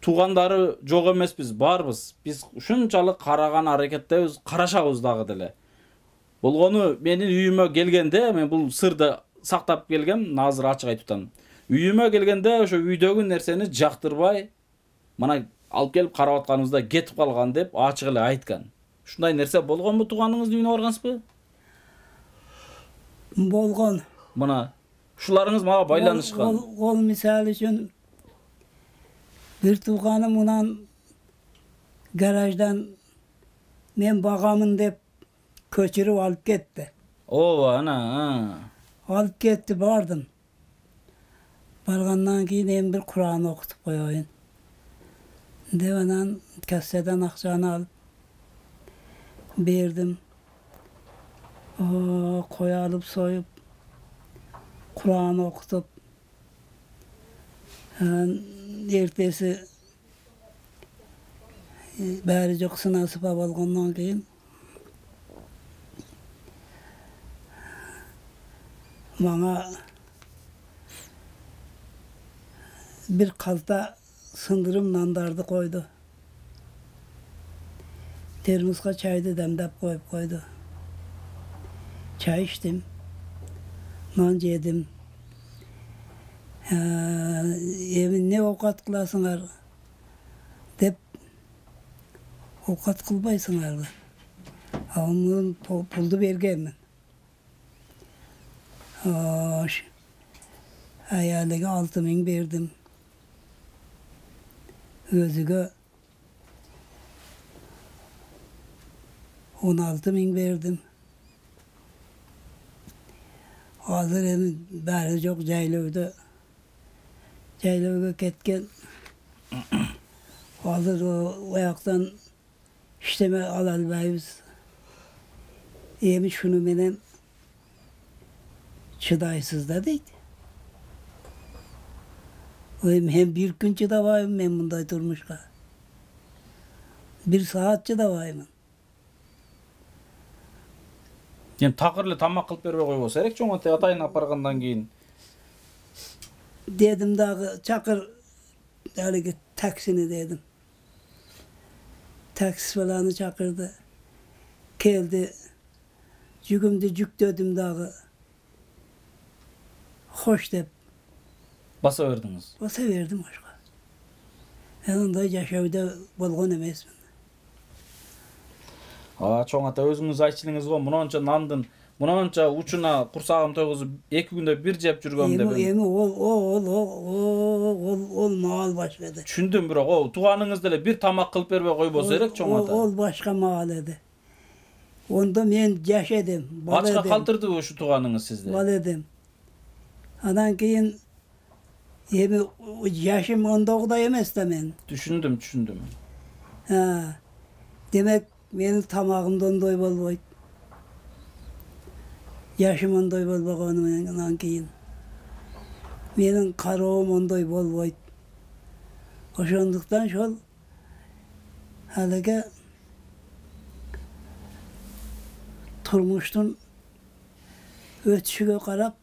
Tugandары jok emesbiz, barbız. Biz uşunçalyk karagan harekettebiz, karaşabız dagы dele. Bolgonu menin üýüme gelgende, men bul sırda saktap gelgem, nazır açık aytyptan. Üýüme gelgende oşo üýdögü nerseni jaktırбай, mana alıp gelip karap atkanыбызda ketip kalgan dep açık ele aytkan. Şunday nerse bolgonmu tuganыңыздын üýüne bargansızbı? Bolgon. Mana şularыңыз maga baylanышkan. Ol misal üçün bir tuganım unan garajdan men bagamın dep köçürüp alıp ketdi. Owa ana. Alıp ketdi, bardım. Bargandan keyin hem bir Kur'an okutup koýaýyn. Devanan kasseden akçany alıp berdim. Koyalıp soyup Kur'an okutup ertesi bäri jok sınasıp bolgandan keyin bana bir kalta sındırım nandardı koydu. Termoska çaydı demdep koyup koydu. Çay içtim. Non yedim. Emin ne okat kılasınlar dep okat kılbaysınlar. Onun puldu bergenmin. Ayalige 6.000 berdim. Özüge 16.000 berdim. Hazır emin bäri jok jaýlawda. Jaýlawga ketken. Hazır o ayaktan işleme alalbaýbys. Emi şunu menen çıdaysız da deydi. Hem bir gün çıdabayım men bunday durmuşka. Bir saat çıdabayım. Hem takırlı tamak kılıp berbe koybolsa gerek çoň ata ataýyna apargandan keyin. Dedim dağı çakır haligi taksini dedim. Taksi falanı çakırdı. Geldi. Jügümdü jükdedim dağı. Hoş dep. Basa verdiňiz. Basa verdim başka. Ben onda yaşawda bolgon emesmin. Çoň ata özüňiz aýtçylygyňyz go munança nandyn, munança uçuna kursagym toýguzyp 2 günde bir jep жүрgöm dep. Emi ol maal başka edi. Düşündüm birok, o tuganыңыз dele bir tamak kılıp berbe koýbolsa gerek çoň ata. Ol başka maal edi. Onda men yaşadım. Açka kaldırdı şu tuganыңыз sizde. Bal edim. Adan keyin emi yaşım onda emes de men. Düşündüm. Demek benim tamağımdan doy bolboýt. Yaşım onday bolbogonundan keyin menin karoom onday bolboyt. Oşonduktan şol halege turmuştun ötüşüge karap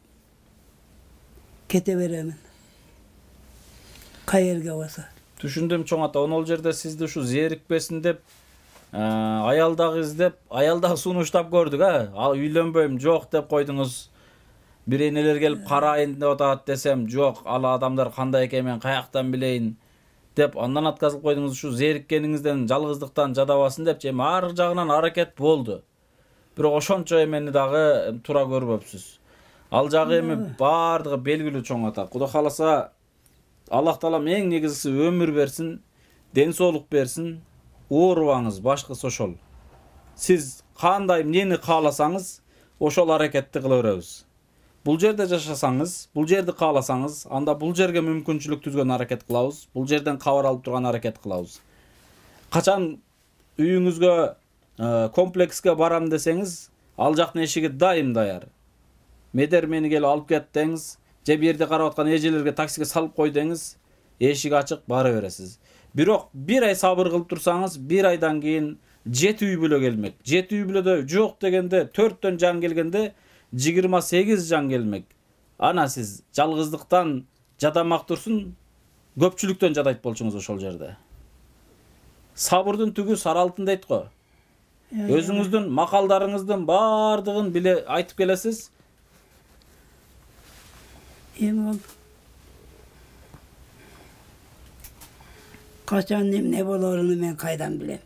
kete beremin. Kayerge olsa. Түшүндүм чоң ата. Онол жерде сизди ушу зээрикпесин деп аялдагы издеп, аялдагы сунуштап көрдүк, Ал үйлөнбөйм, жок деп койдуңуз. Бир энелер келип карайын деп атат десем, жок, ал адамдар кандай экен мен каяктан билейин деп андан атказылып койдуңуз. Ушу зээриккениңизден, жалгыздыктан жадабасын деп, эми ар жагынан аракет болду. Бирок ошончо эмени дагы туура көрбөпсүз. Ал жагы эми баардыгы белгилүү чоң ата. Кудай кааласа Аллах Таалам эң негизгиси өмүр берсин, ден соолук берсин, оорубаңыз, башкысы ошол. Сиз кандай эмнени кааласаңыз, ошол аракетти кыла беребиз. Бул жерде жашасаңыз, бул жерди кааласаңыз, анда бул жерге мүмкүнчүлүк түзгөн аракет кылабыз, бул жерден кабар алып турган аракет кылабыз. Качан үйүңүзгө комплекске барам десеңиз, ал жактын эшиги дайым даяр. Медер мени келип алып кет деңиз, же бир жерде карап аткан эжелерге таксиге салып кой деңиз, эшик ачык, бара бересиз. Бирок бир ай сабыр кылып турсаңыз, бир айдан кийин 7 үй бүлө келмек. 7 үй бүлөдө жок дегенде 4төн жан келгенде 28 жан келмек. Ана сиз жалгыздыктан жадамак турсун, көпчүлүктөн жадайт болчуңуз ошол жерде. Сабырдын түгү сары алтын дейт го. Өзүңүздүн макалдарыңыздын баардыгын биле айтып келесиз. Emin ol. Kaçan ne bolorunu men kaydan bilem.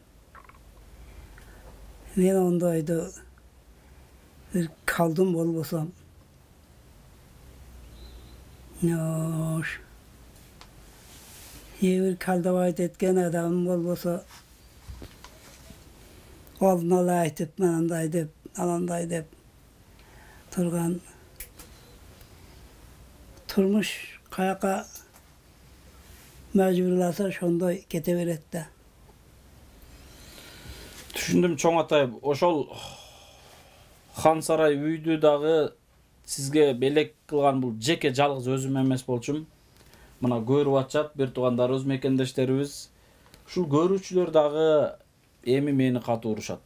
Men ondaydı bir kaldım bolbosam. Noş. Bir kaldavayt etken adam bolbosa olduna la aytıp menanday dep, alanday dep turgan turmuş kayaka mecburlasa şonday kete beretdi. Түшүндүм чоң атай. Ошол хан сарай үйдү дагы сизге белек кылган бул жеке жалгыз өзүм эмес болчумун. Мына көрүп атышат бир туугандарыбыз, мекендештерибиз. Ушул көрүүчүлөр дагы эми мени катуу урушат.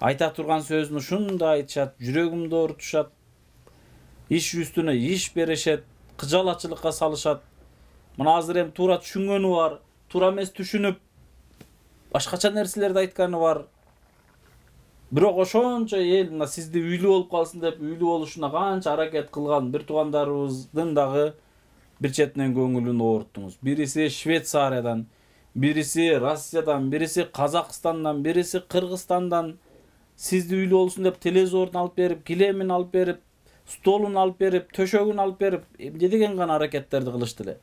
Айта турган сөзүн ушундай айтышат, жүрөгүмдү оорутушат. Иш үстүнө иш беришет, кыжалачылыкка салышат. Мына азыр эми туура түшүнгөнү бар, туура эмес түшүнүп, башкача нерселерди айтканы бар. Бирок ошончо эл мына сизди үйлүү болуп калсын деп, үйлүү болушуна канча аракет кылган бир туугандарыбыздын дагы бир четинен көңүлүн ооруттуңуз. Бириси Швейцариядан, бириси Россиядан, бириси Казакстандан, бириси Кыргызстандан сизди үйлүү болсун деп телевизорун алып берип, килемин алып берип, столун алып берип, төшөгүн алып берип, эмне деген гана аракеттерди кылышты эле.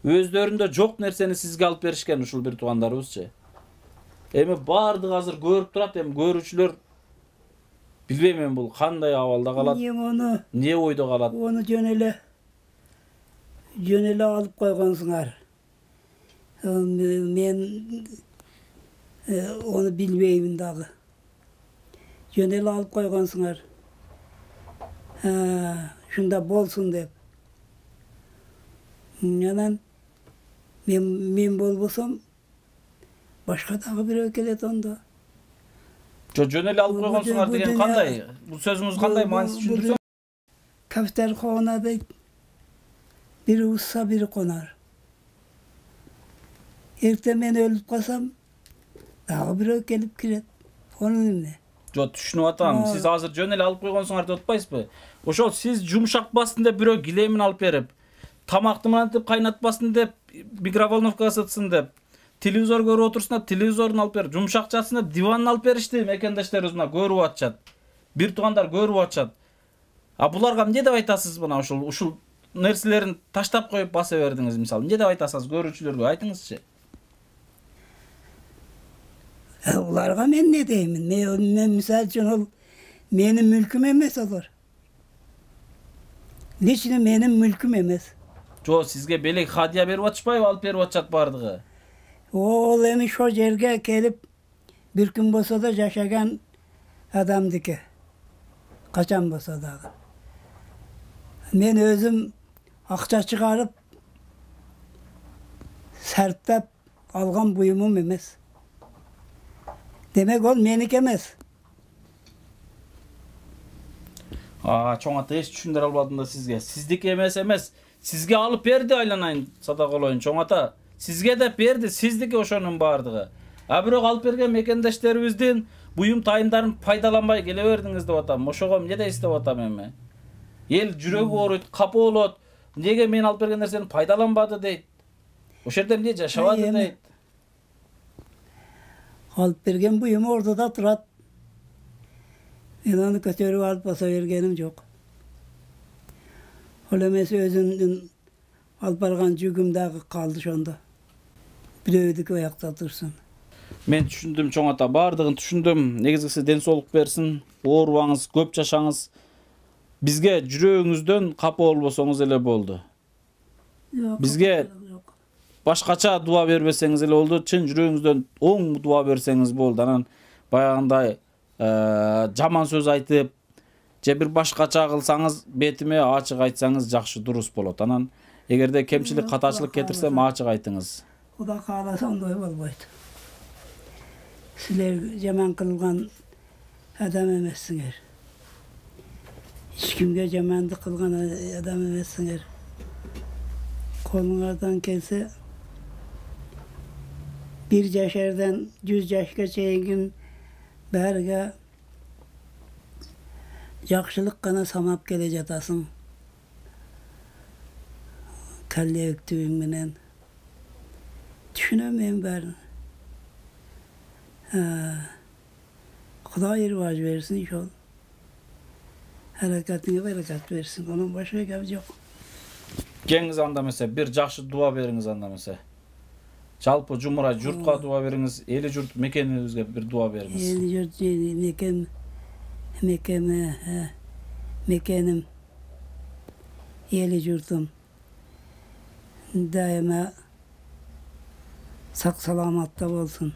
Өздөрүндө жок нерсени сизге алып беришкен ушул бир туугандарыбызчы. Эми баардыгы азыр көрүп турат, эми көрүүчүлөр билбейм мен бул кандай абалда калат, эмне ойдо калат. Onu jönele alıp koygansыңар. Men onu bilmeyim dağı. Jönele alıp koygansыңар. Şunda bolsun dep. Yanan men bolbosam başka dağı bir ökelet onda. Jönele alıp koygansыңар деген кандай? Бул сөзүңүз кандай мааниси түшүндүрсөң? Kafter konadı. Biri ussa biri konar. Erten men ölüp kalsam dağı bir gelip kiret. Onun ne? Жок, түшүнүп атам. Сиз азыр жөн эле алып койгонсуңар деп атпайсызбы? Ошол сиз жумшак бассын деп бирөө килемин алып берип, тамакты мынантип кайнатпасын деп, микроволновкага ысытсын деп, телевизор көрүп отурсун деп телевизорун алып берип, жумшак жатсын деп диванын алып беришти. Мекендештерибиз мына көрүп атышат. Бир туугандар көрүп атышат. А буларга эмне деп айтасыз мына ушул нерселерин таштап коюп баса бердиңиз мисалы. Эмне деп айтасыз көрүүчүлөргө? Айтыңызчы. Ularga men ne deyim? Men misal için ol benim mülküm emez olur. Niçin benim mülküm emez? Жо, сизге белек хадия берип атышпайбы, алып берип атышат бардыгы. Ol emi şu yerge gelip bir gün bolsa da yaşagan adamdiki. Kaçan bolsa dagı. Men özüm akça çıkarıp serptep algan buyumum emes. Demek ol meniki emes. Çoň ata hiç düşündür almadym da sizge. Sizdiki emes. Sizge alıp berdi aylanayın sadak olayın çoň ata. Sizge de berdi, sizdiki oşonun bardygy. Birok alıp bergen mekendeşlerimizdin buyum tayındaryn paydalanbay gele berdiňiz dep atam. Oşoga ne de istep atam emme. El jüregi oruýt, kapy bolat. Nege men alıp bergen nerseni paydalanbady deyt. Oş ýerde emne yaşabady deyt. Alıp bergen buyum ortada turat. Men onu köterip alıp basa bergenim jok. Ol emes özümden alıp bargan jügüm dagı kaldy şonda. Bileýdik ayakta dursun. Men düşündüm çoň ata, bardygyny düşündüm. Negizgisi den sooluk bersin, oorubaňyz, köp yaşaňyz. Bizge jüregiňizden kapy bolbosoňuz ele boldu. Bizge başkaça dua berbeseňiz ele boldu. Çyn jüregiňizden oň dua berseňiz boldu. Anan bayagynday jaman söz aytyp, je bir başkaça kılsaňyz, betime açyk aýtsaňyz jakşı durus bolat. Anan egerde kemçilik, kataçylyk getirsem açyk aýtyňyz. Huda kalasa onday bolboýdy. Sizler jaman kılgan adam emessiňer. Hiç kimge jamandy kılgan adam emessiňer. Koluňardan kelse bir yaşardan 100 yaşga çeýin berge jakşylyk gana samap gele jatasyň. Kalle öktüğüm menen. Düşünemeyin bärini. Hudaý rivaj versin şol. Harekatine bereket versin. Onun başka gap yok. Geňiz anda mesela bir jakşı dua beriňiz anda mesela. Çalpı jumura jurtga dua beriňiz, eli jurt mekenibizge bir dua beriňiz. Eli jurt mekenim, eli jurtum. Daima sak salamatta bolsun.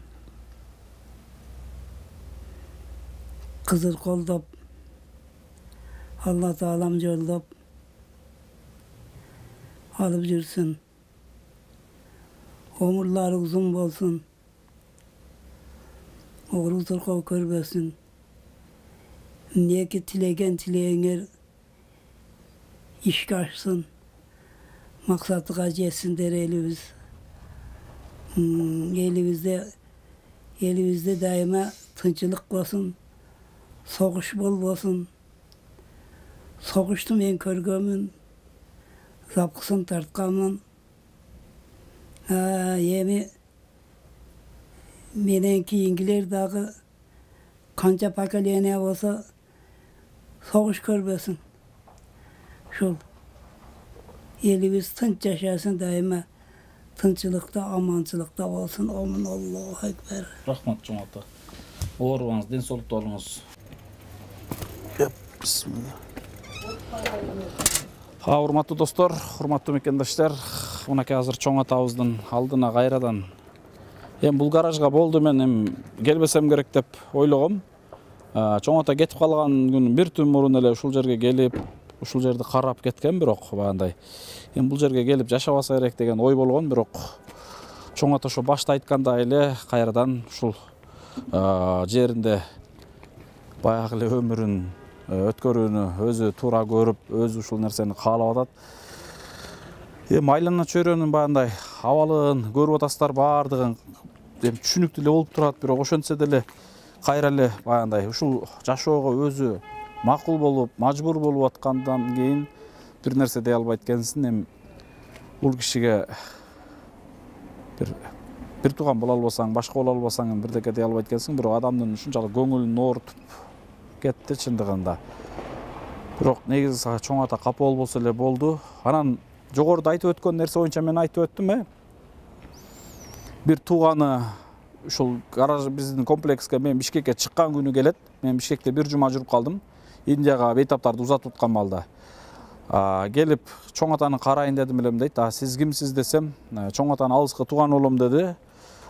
Kızıl koldop, Allah Taalam joldop alıp jürsün. Omurlary uzun bolsun. Oğru turkaw körbesin. Niyeki tilegen tileğeňer işke aşsın. Maksatyga jetsin der elimiz. Elimizde daima tınçılık bolsun. Soğuş bolbosun. Soğuştu men körgömün. Zapkısın tartkamın. Yemi menenki İngiliz dağı kanca pakaliyene olsa soğuş körbesin. Şol. Elimiz tınç yaşasın daima. Tınçılıkta, amançılıkta olsun. Amin Allahu Ekber. Rahmat çoň ata. Oorubaňyz, den solukda bolunuz. Bismillah. Hormatly dostlar, hormatly mekendeşler, munaki hazır çoň atabyzyň aldyna gaýradan bul garajga boldu men gelbesem gerek dep oýlagam. Çoň ata ketip kalgan gün bir tün murun ele uşul jerge gelip, uşul жерди karap ketken birok baganday. Bul жерге gelip jaşabasa gerek degen oý bolgon birok. Çoň ata şu başta aýtkanda ele gaýradan uşul жерinde bayağı ele ömürün ötkörүүnü özü tuura görüp, özü uşul nerseni kalap atat. Maylana çörönün bayanday hawalyn görüp atasızlar bardygyn түшүнүктүү эле болуп турат, бирок ошентсе деле кайра эле баягындай ушул жашоого өзү макул болуп, мажбур болуп аткандан кийин бир нерсе дей албайт экенсиң. Эми бул кишиге бир тууган боло албасаң, башка боло албасаң бирдеке дей албайт экенсиң, бирок адамдын ушунчалык көңүлүн оорутуп кетти чындыгында. Бирок негизи чоң ата капа болбосо эле болду. Анан жогоруда айтып өткөн нерсе боюнча мен айтып өттүм, бир тууганы ушул гараж биздин комплекске мен Бишкекке чыккан күнү келет. Мен Бишкекте бир жума жүрүп калдым. Индияга бейтаптарды узатып аткан балда. Келип чоң атаны карайын дедим элем дейт. Сиз кимсиз десем, чоң атаны алыска тууган улум деди.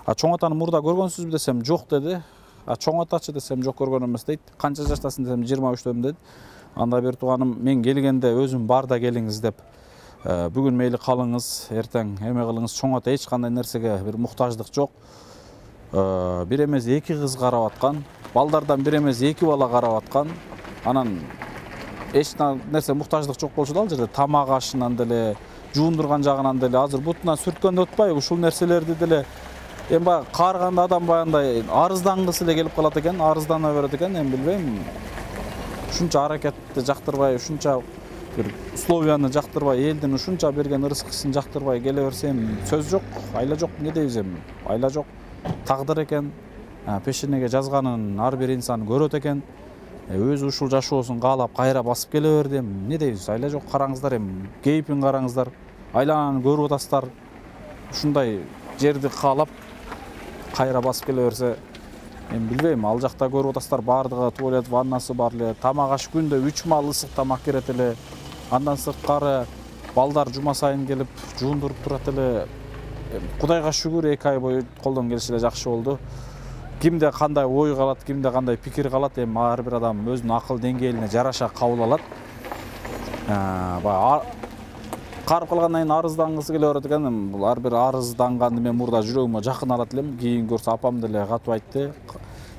Чоң атаны мурда көргөнсүзбү десем, жок деди. Чоң атачы десем, жок көргөн эмес дейт. Канча жаштасың десем, 23 деди. Анда бир тууганым мен келгенде өзүм бар да келиңиз деп. Бүгүн мейли калыңыз, эртең эме кылыңыз. Чоң ата эч кандай нерсеге бир муктаждык жок. Бир эмес 2 кыз карап аткан. Балдардан бир эмес 2 бала карап аткан. Анан эч нерсе муктаждык жок болчу да ал жерде. Тамак ашынан деле, жуундурган жагынан деле, азыр бутунан сүрткөндө отпайбы ушул нерселерди деле. Эми баягы каарганда адам баягындай арыздангысы эле келип калат экен, арыздана берет экен, эми билбейм. Ушунча аракетти жактырбай, ушунча бир условияны жактырбай, элдин ушунча берген ырыскысын жактырбай келе берсем, сөз жок, айла жок, эмне дейбиз эми? Айла жок. Тагдыр экен. Пешенеге жазганын ар бир инсан көрөт экен. Өзү ушул жашоосун каалап кайра басып келе берди. Эмне дейбиз? Айла жок, караңыздар эми. Кейпин караңыздар. Айлананы көрүп атасыздар. Ушундай жерди каалап кайра басып келе берсе, эми билбейм, ал жакта көрүп атасыздар, бардыгы туалет, ваннасы бар эле, тамак аш күндө 3 маал ысык тамак керет эле. Андан сырткары балдар жума сайын келип жуундуруп турат эле. Кудайга шүгүр 2 ай бою колдон келиши эле жакшы болду. Кимде кандай ой калат, кимде кандай пикир калат, эми ар бир адам өзүнүн акыл деңгээлине жараша кабыл алат. Карып калгандан кийин арыздангысы келе берет экен. Бул ар бир арызданганды мен мурда жүрөгүмө жакын алат элем. Кийин көрсө апам деле катып айтты.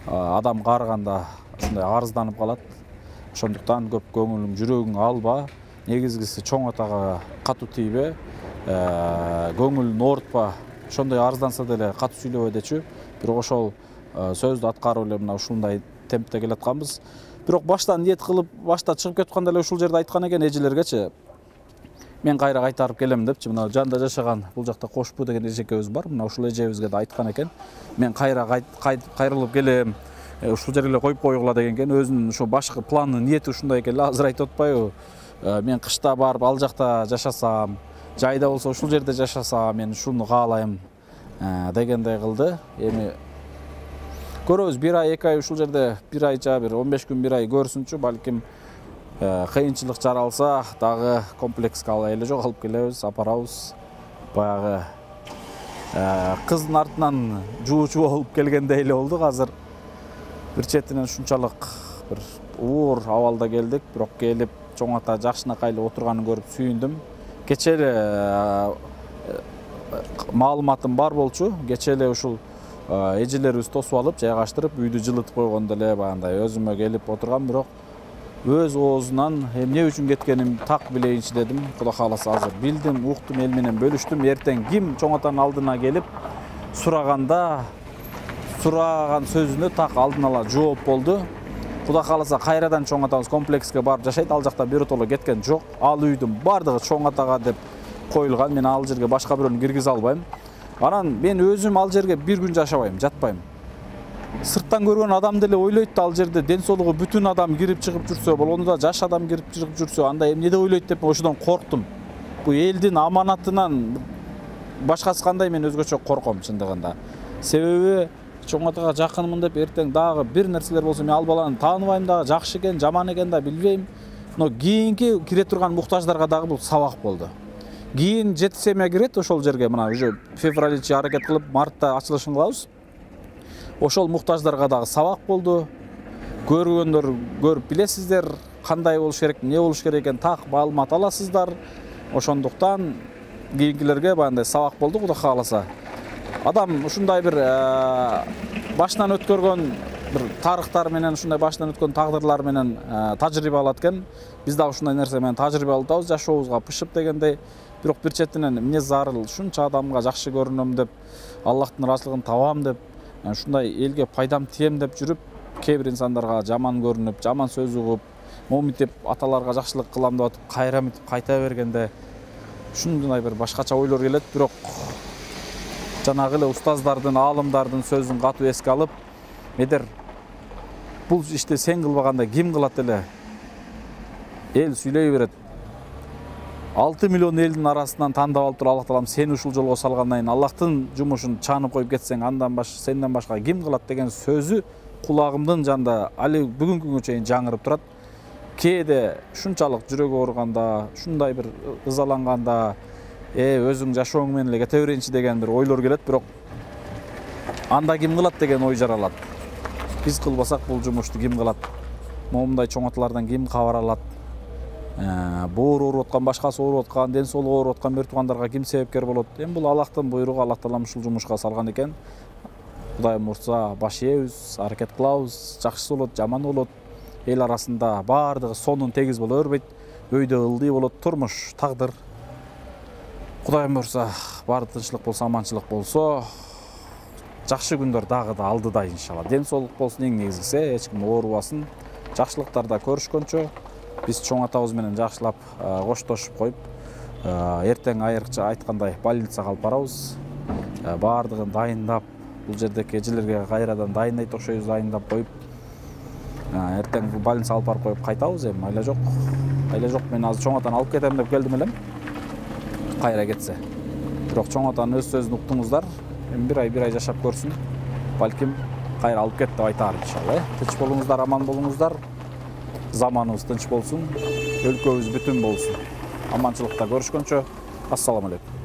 Адам карыганда ушундай арызданып калат. Ошондуктан көп көңүлүң, жүрөгүң алба. Негизгиси чоң атага катуу тийбе. Көңүлүн оорутпа. Ошондой арызданса деле катуу сүйлөбөй дечү. Бирок ошол сөздү аткарып эле мына ушундай темпте келатканбыз. Бирок баштан ниет кылып, башта чыгып кетканда эле ушул жерде айткан экен эжелергечи. Мен кайра кайтарып келем депчи. Мына жанда жашаган бул жакта Кошпу деген эжекебиз бар. Мына ушул эжебизге да айткан экен. Мен кайра кайрылып келем. Ушул жерге эле коюп койгула деген экен. Өзүнүн ошо башкы планы, ниети ушундай экен. Азыр айтып атпайбы? Мен кышта барып ал жакта жашасам, жайда болсо ушул жерде жашасам, мен ушуну каалайм дегендей кылды. Эми көрөбүз, 1 ай 2 ай ушул жерде, 1 айча бир 15 күн 1 ай көрсүнчү, балким кыйынчылык жаралса дагы комплекске эле жок, алып келебиз, апарабыз. Баягы кыздын артынан жуучу болуп келгендей эле болдук. Азыр бир четинен ушунчалык бир оор абалда келдик, бирок келип чоң ата жакшынакай эле отурганын көрүп сүйүндүм. Кече эле маалыматым бар болчу. Кече эле ушул эжелерибиз тосуп алып, жайгаштырып, үйдү жылытып койгондо эле баягындай өзүмө келип отурган, бирок өз оозунан эмне үчүн кеткенин так билейинчи дедим. Кудай кааласа азыр билдим, уктум, эл менен бөлүштүм. Эртең ким чоң атанын алдына келип сураганда сураган сөзүнө так алдын ала жооп болду. Кудай кааласа кайрадан чоң атабыз комплекске барып жашайт. Ал жакта биротоло кеткен жок. Ал үйдүн бардыгы чоң атага деп коюлган. Мен ал жерге башка бирөөнү киргизе албайм. Анан мен өзүм ал жерге бир күн жашабайм, жатпайм. Сырттан көргөн адам деле ойлойт да, ал жерде ден соолугу бүтүн адам кирип чыгып жүрсө, болгондо да жаш адам кирип чыгып жүрсө, анда эмне деп ойлойт деп ошодон корктум. Бул элдин аманатынан башкасы кандай мен өзгөчө корком чындыгында. Себеби чоң атага жакынмын деп эртең дагы бир нерселер болсо, мен ал баланы тааныбайм дагы, жакшы экен, жаман экен да билбейм. Но кийинки кире турган муктаждарга дагы бул сабак болду. Кийин 7 семья кирет ошол жерге, мына уже февралчы аракет кылып, мартта ачылышын кылабыз. Ошол муктаждарга дагы сабак болду. Көргөндөр көрүп билесиздер, кандай болуш керек, эмне болуш керек экен, так маалымат аласыздар. Ошондуктан кийинкилерге баягындай сабак болду, Кудай кааласа. Адам ушундай бир башынан өткөргөн бир тарыхтар менен, ушундай башынан өткөн тагдырлар менен тажрыйба алат экен. Биз дагы ушундай нерсе менен тажрыйба алып атабыз, жашообузга пышып дегендей. Бирок бир четинен эмне зарыл, ушунча адамга жакшы көрүнөм деп, Аллахтын ыраазылыгын табам деп, ушундай элге пайдам тием деп жүрүп, кээ бир инсандарга жаман көрүнүп, жаман сөз угуп, моминтип аталарга жакшылык кылам деп атып, кайрамитип кайта бергенде ушундай бир башкача ойлор келет. Бирок жанагы эле устаздардын, аалымдардын сөзүн катуу эске алып, медер бул ишти сен кылбаганда ким кылат эле? Эл сүйлөй берет. 6 миллион элдин арасынан тандап алып туруп, Аллах таалам сени ушул жолго салгандан кийин Аллахтын жумушун чаанып коюп кетсең, андан сенден башка ким кылат деген сөзү кулагымдын жанында али бүгүнкү күнгө чейин жаңырып турат. Кээде ушунчалык жүрөгү ооруганда, ушундай бир ызаланганда, өзүң жашооң менен эле кете берейинчи деген бир ойлор келет, бирок анда ким кылат деген ой жаралат. Биз кылбасак бул жумушту ким кылат? момундай чоң аталардан ким кабар алат? Боор ооруп аткан, башкасы ооруп аткан, ден соолугу ооруп аткан бир туугандарга ким себепкер болот? Эми бул Аллахтын буйругу, Аллах таалам ушул жумушка салган экен. Кудайым урса баш ийебиз, аракет кылабыз, жакшысы болот, жаманы болот. Эл арасында баардыгы сонун тегиз боло бербейт. Өйдө ылдый болот, турмуш, тагдыр. Кудайым урса баары тынччылык болсо, аманчылык болсо, жакшы күндөр дагы да алдыда иншалла. Ден соолук болсун эң негизгиси, эч ким оорубасын. Жакшылыктарда көрүшкөнчө биз чоң атабыз менен жакшылап коштошуп коюп, эртең айрыкча айткандай больницага алып барабыз. Баардыгын дайындап, бул жердеки эжелерге кайрадан дайындайт окшойбуз, дайындап коюп, эртең больницага алып барып коюп кайтабыз. Эми айла жок. Айла жок, мен азыр чоң атаны алып кетем деп келдим элем. Кайра кетсе. Бирок чоң атанын өз сөзүн уктуңуздар. Эми бир ай жашап көрсүн. Балким кайра алып кет деп айтаар иншалла. Тынч болуңуздар, аман болуңуздар. Заманыбыз тынч болсун, өлкөбүз бүтүн болсун. Аманчылыкта көрүшкөнчө, ассаламу алейкум.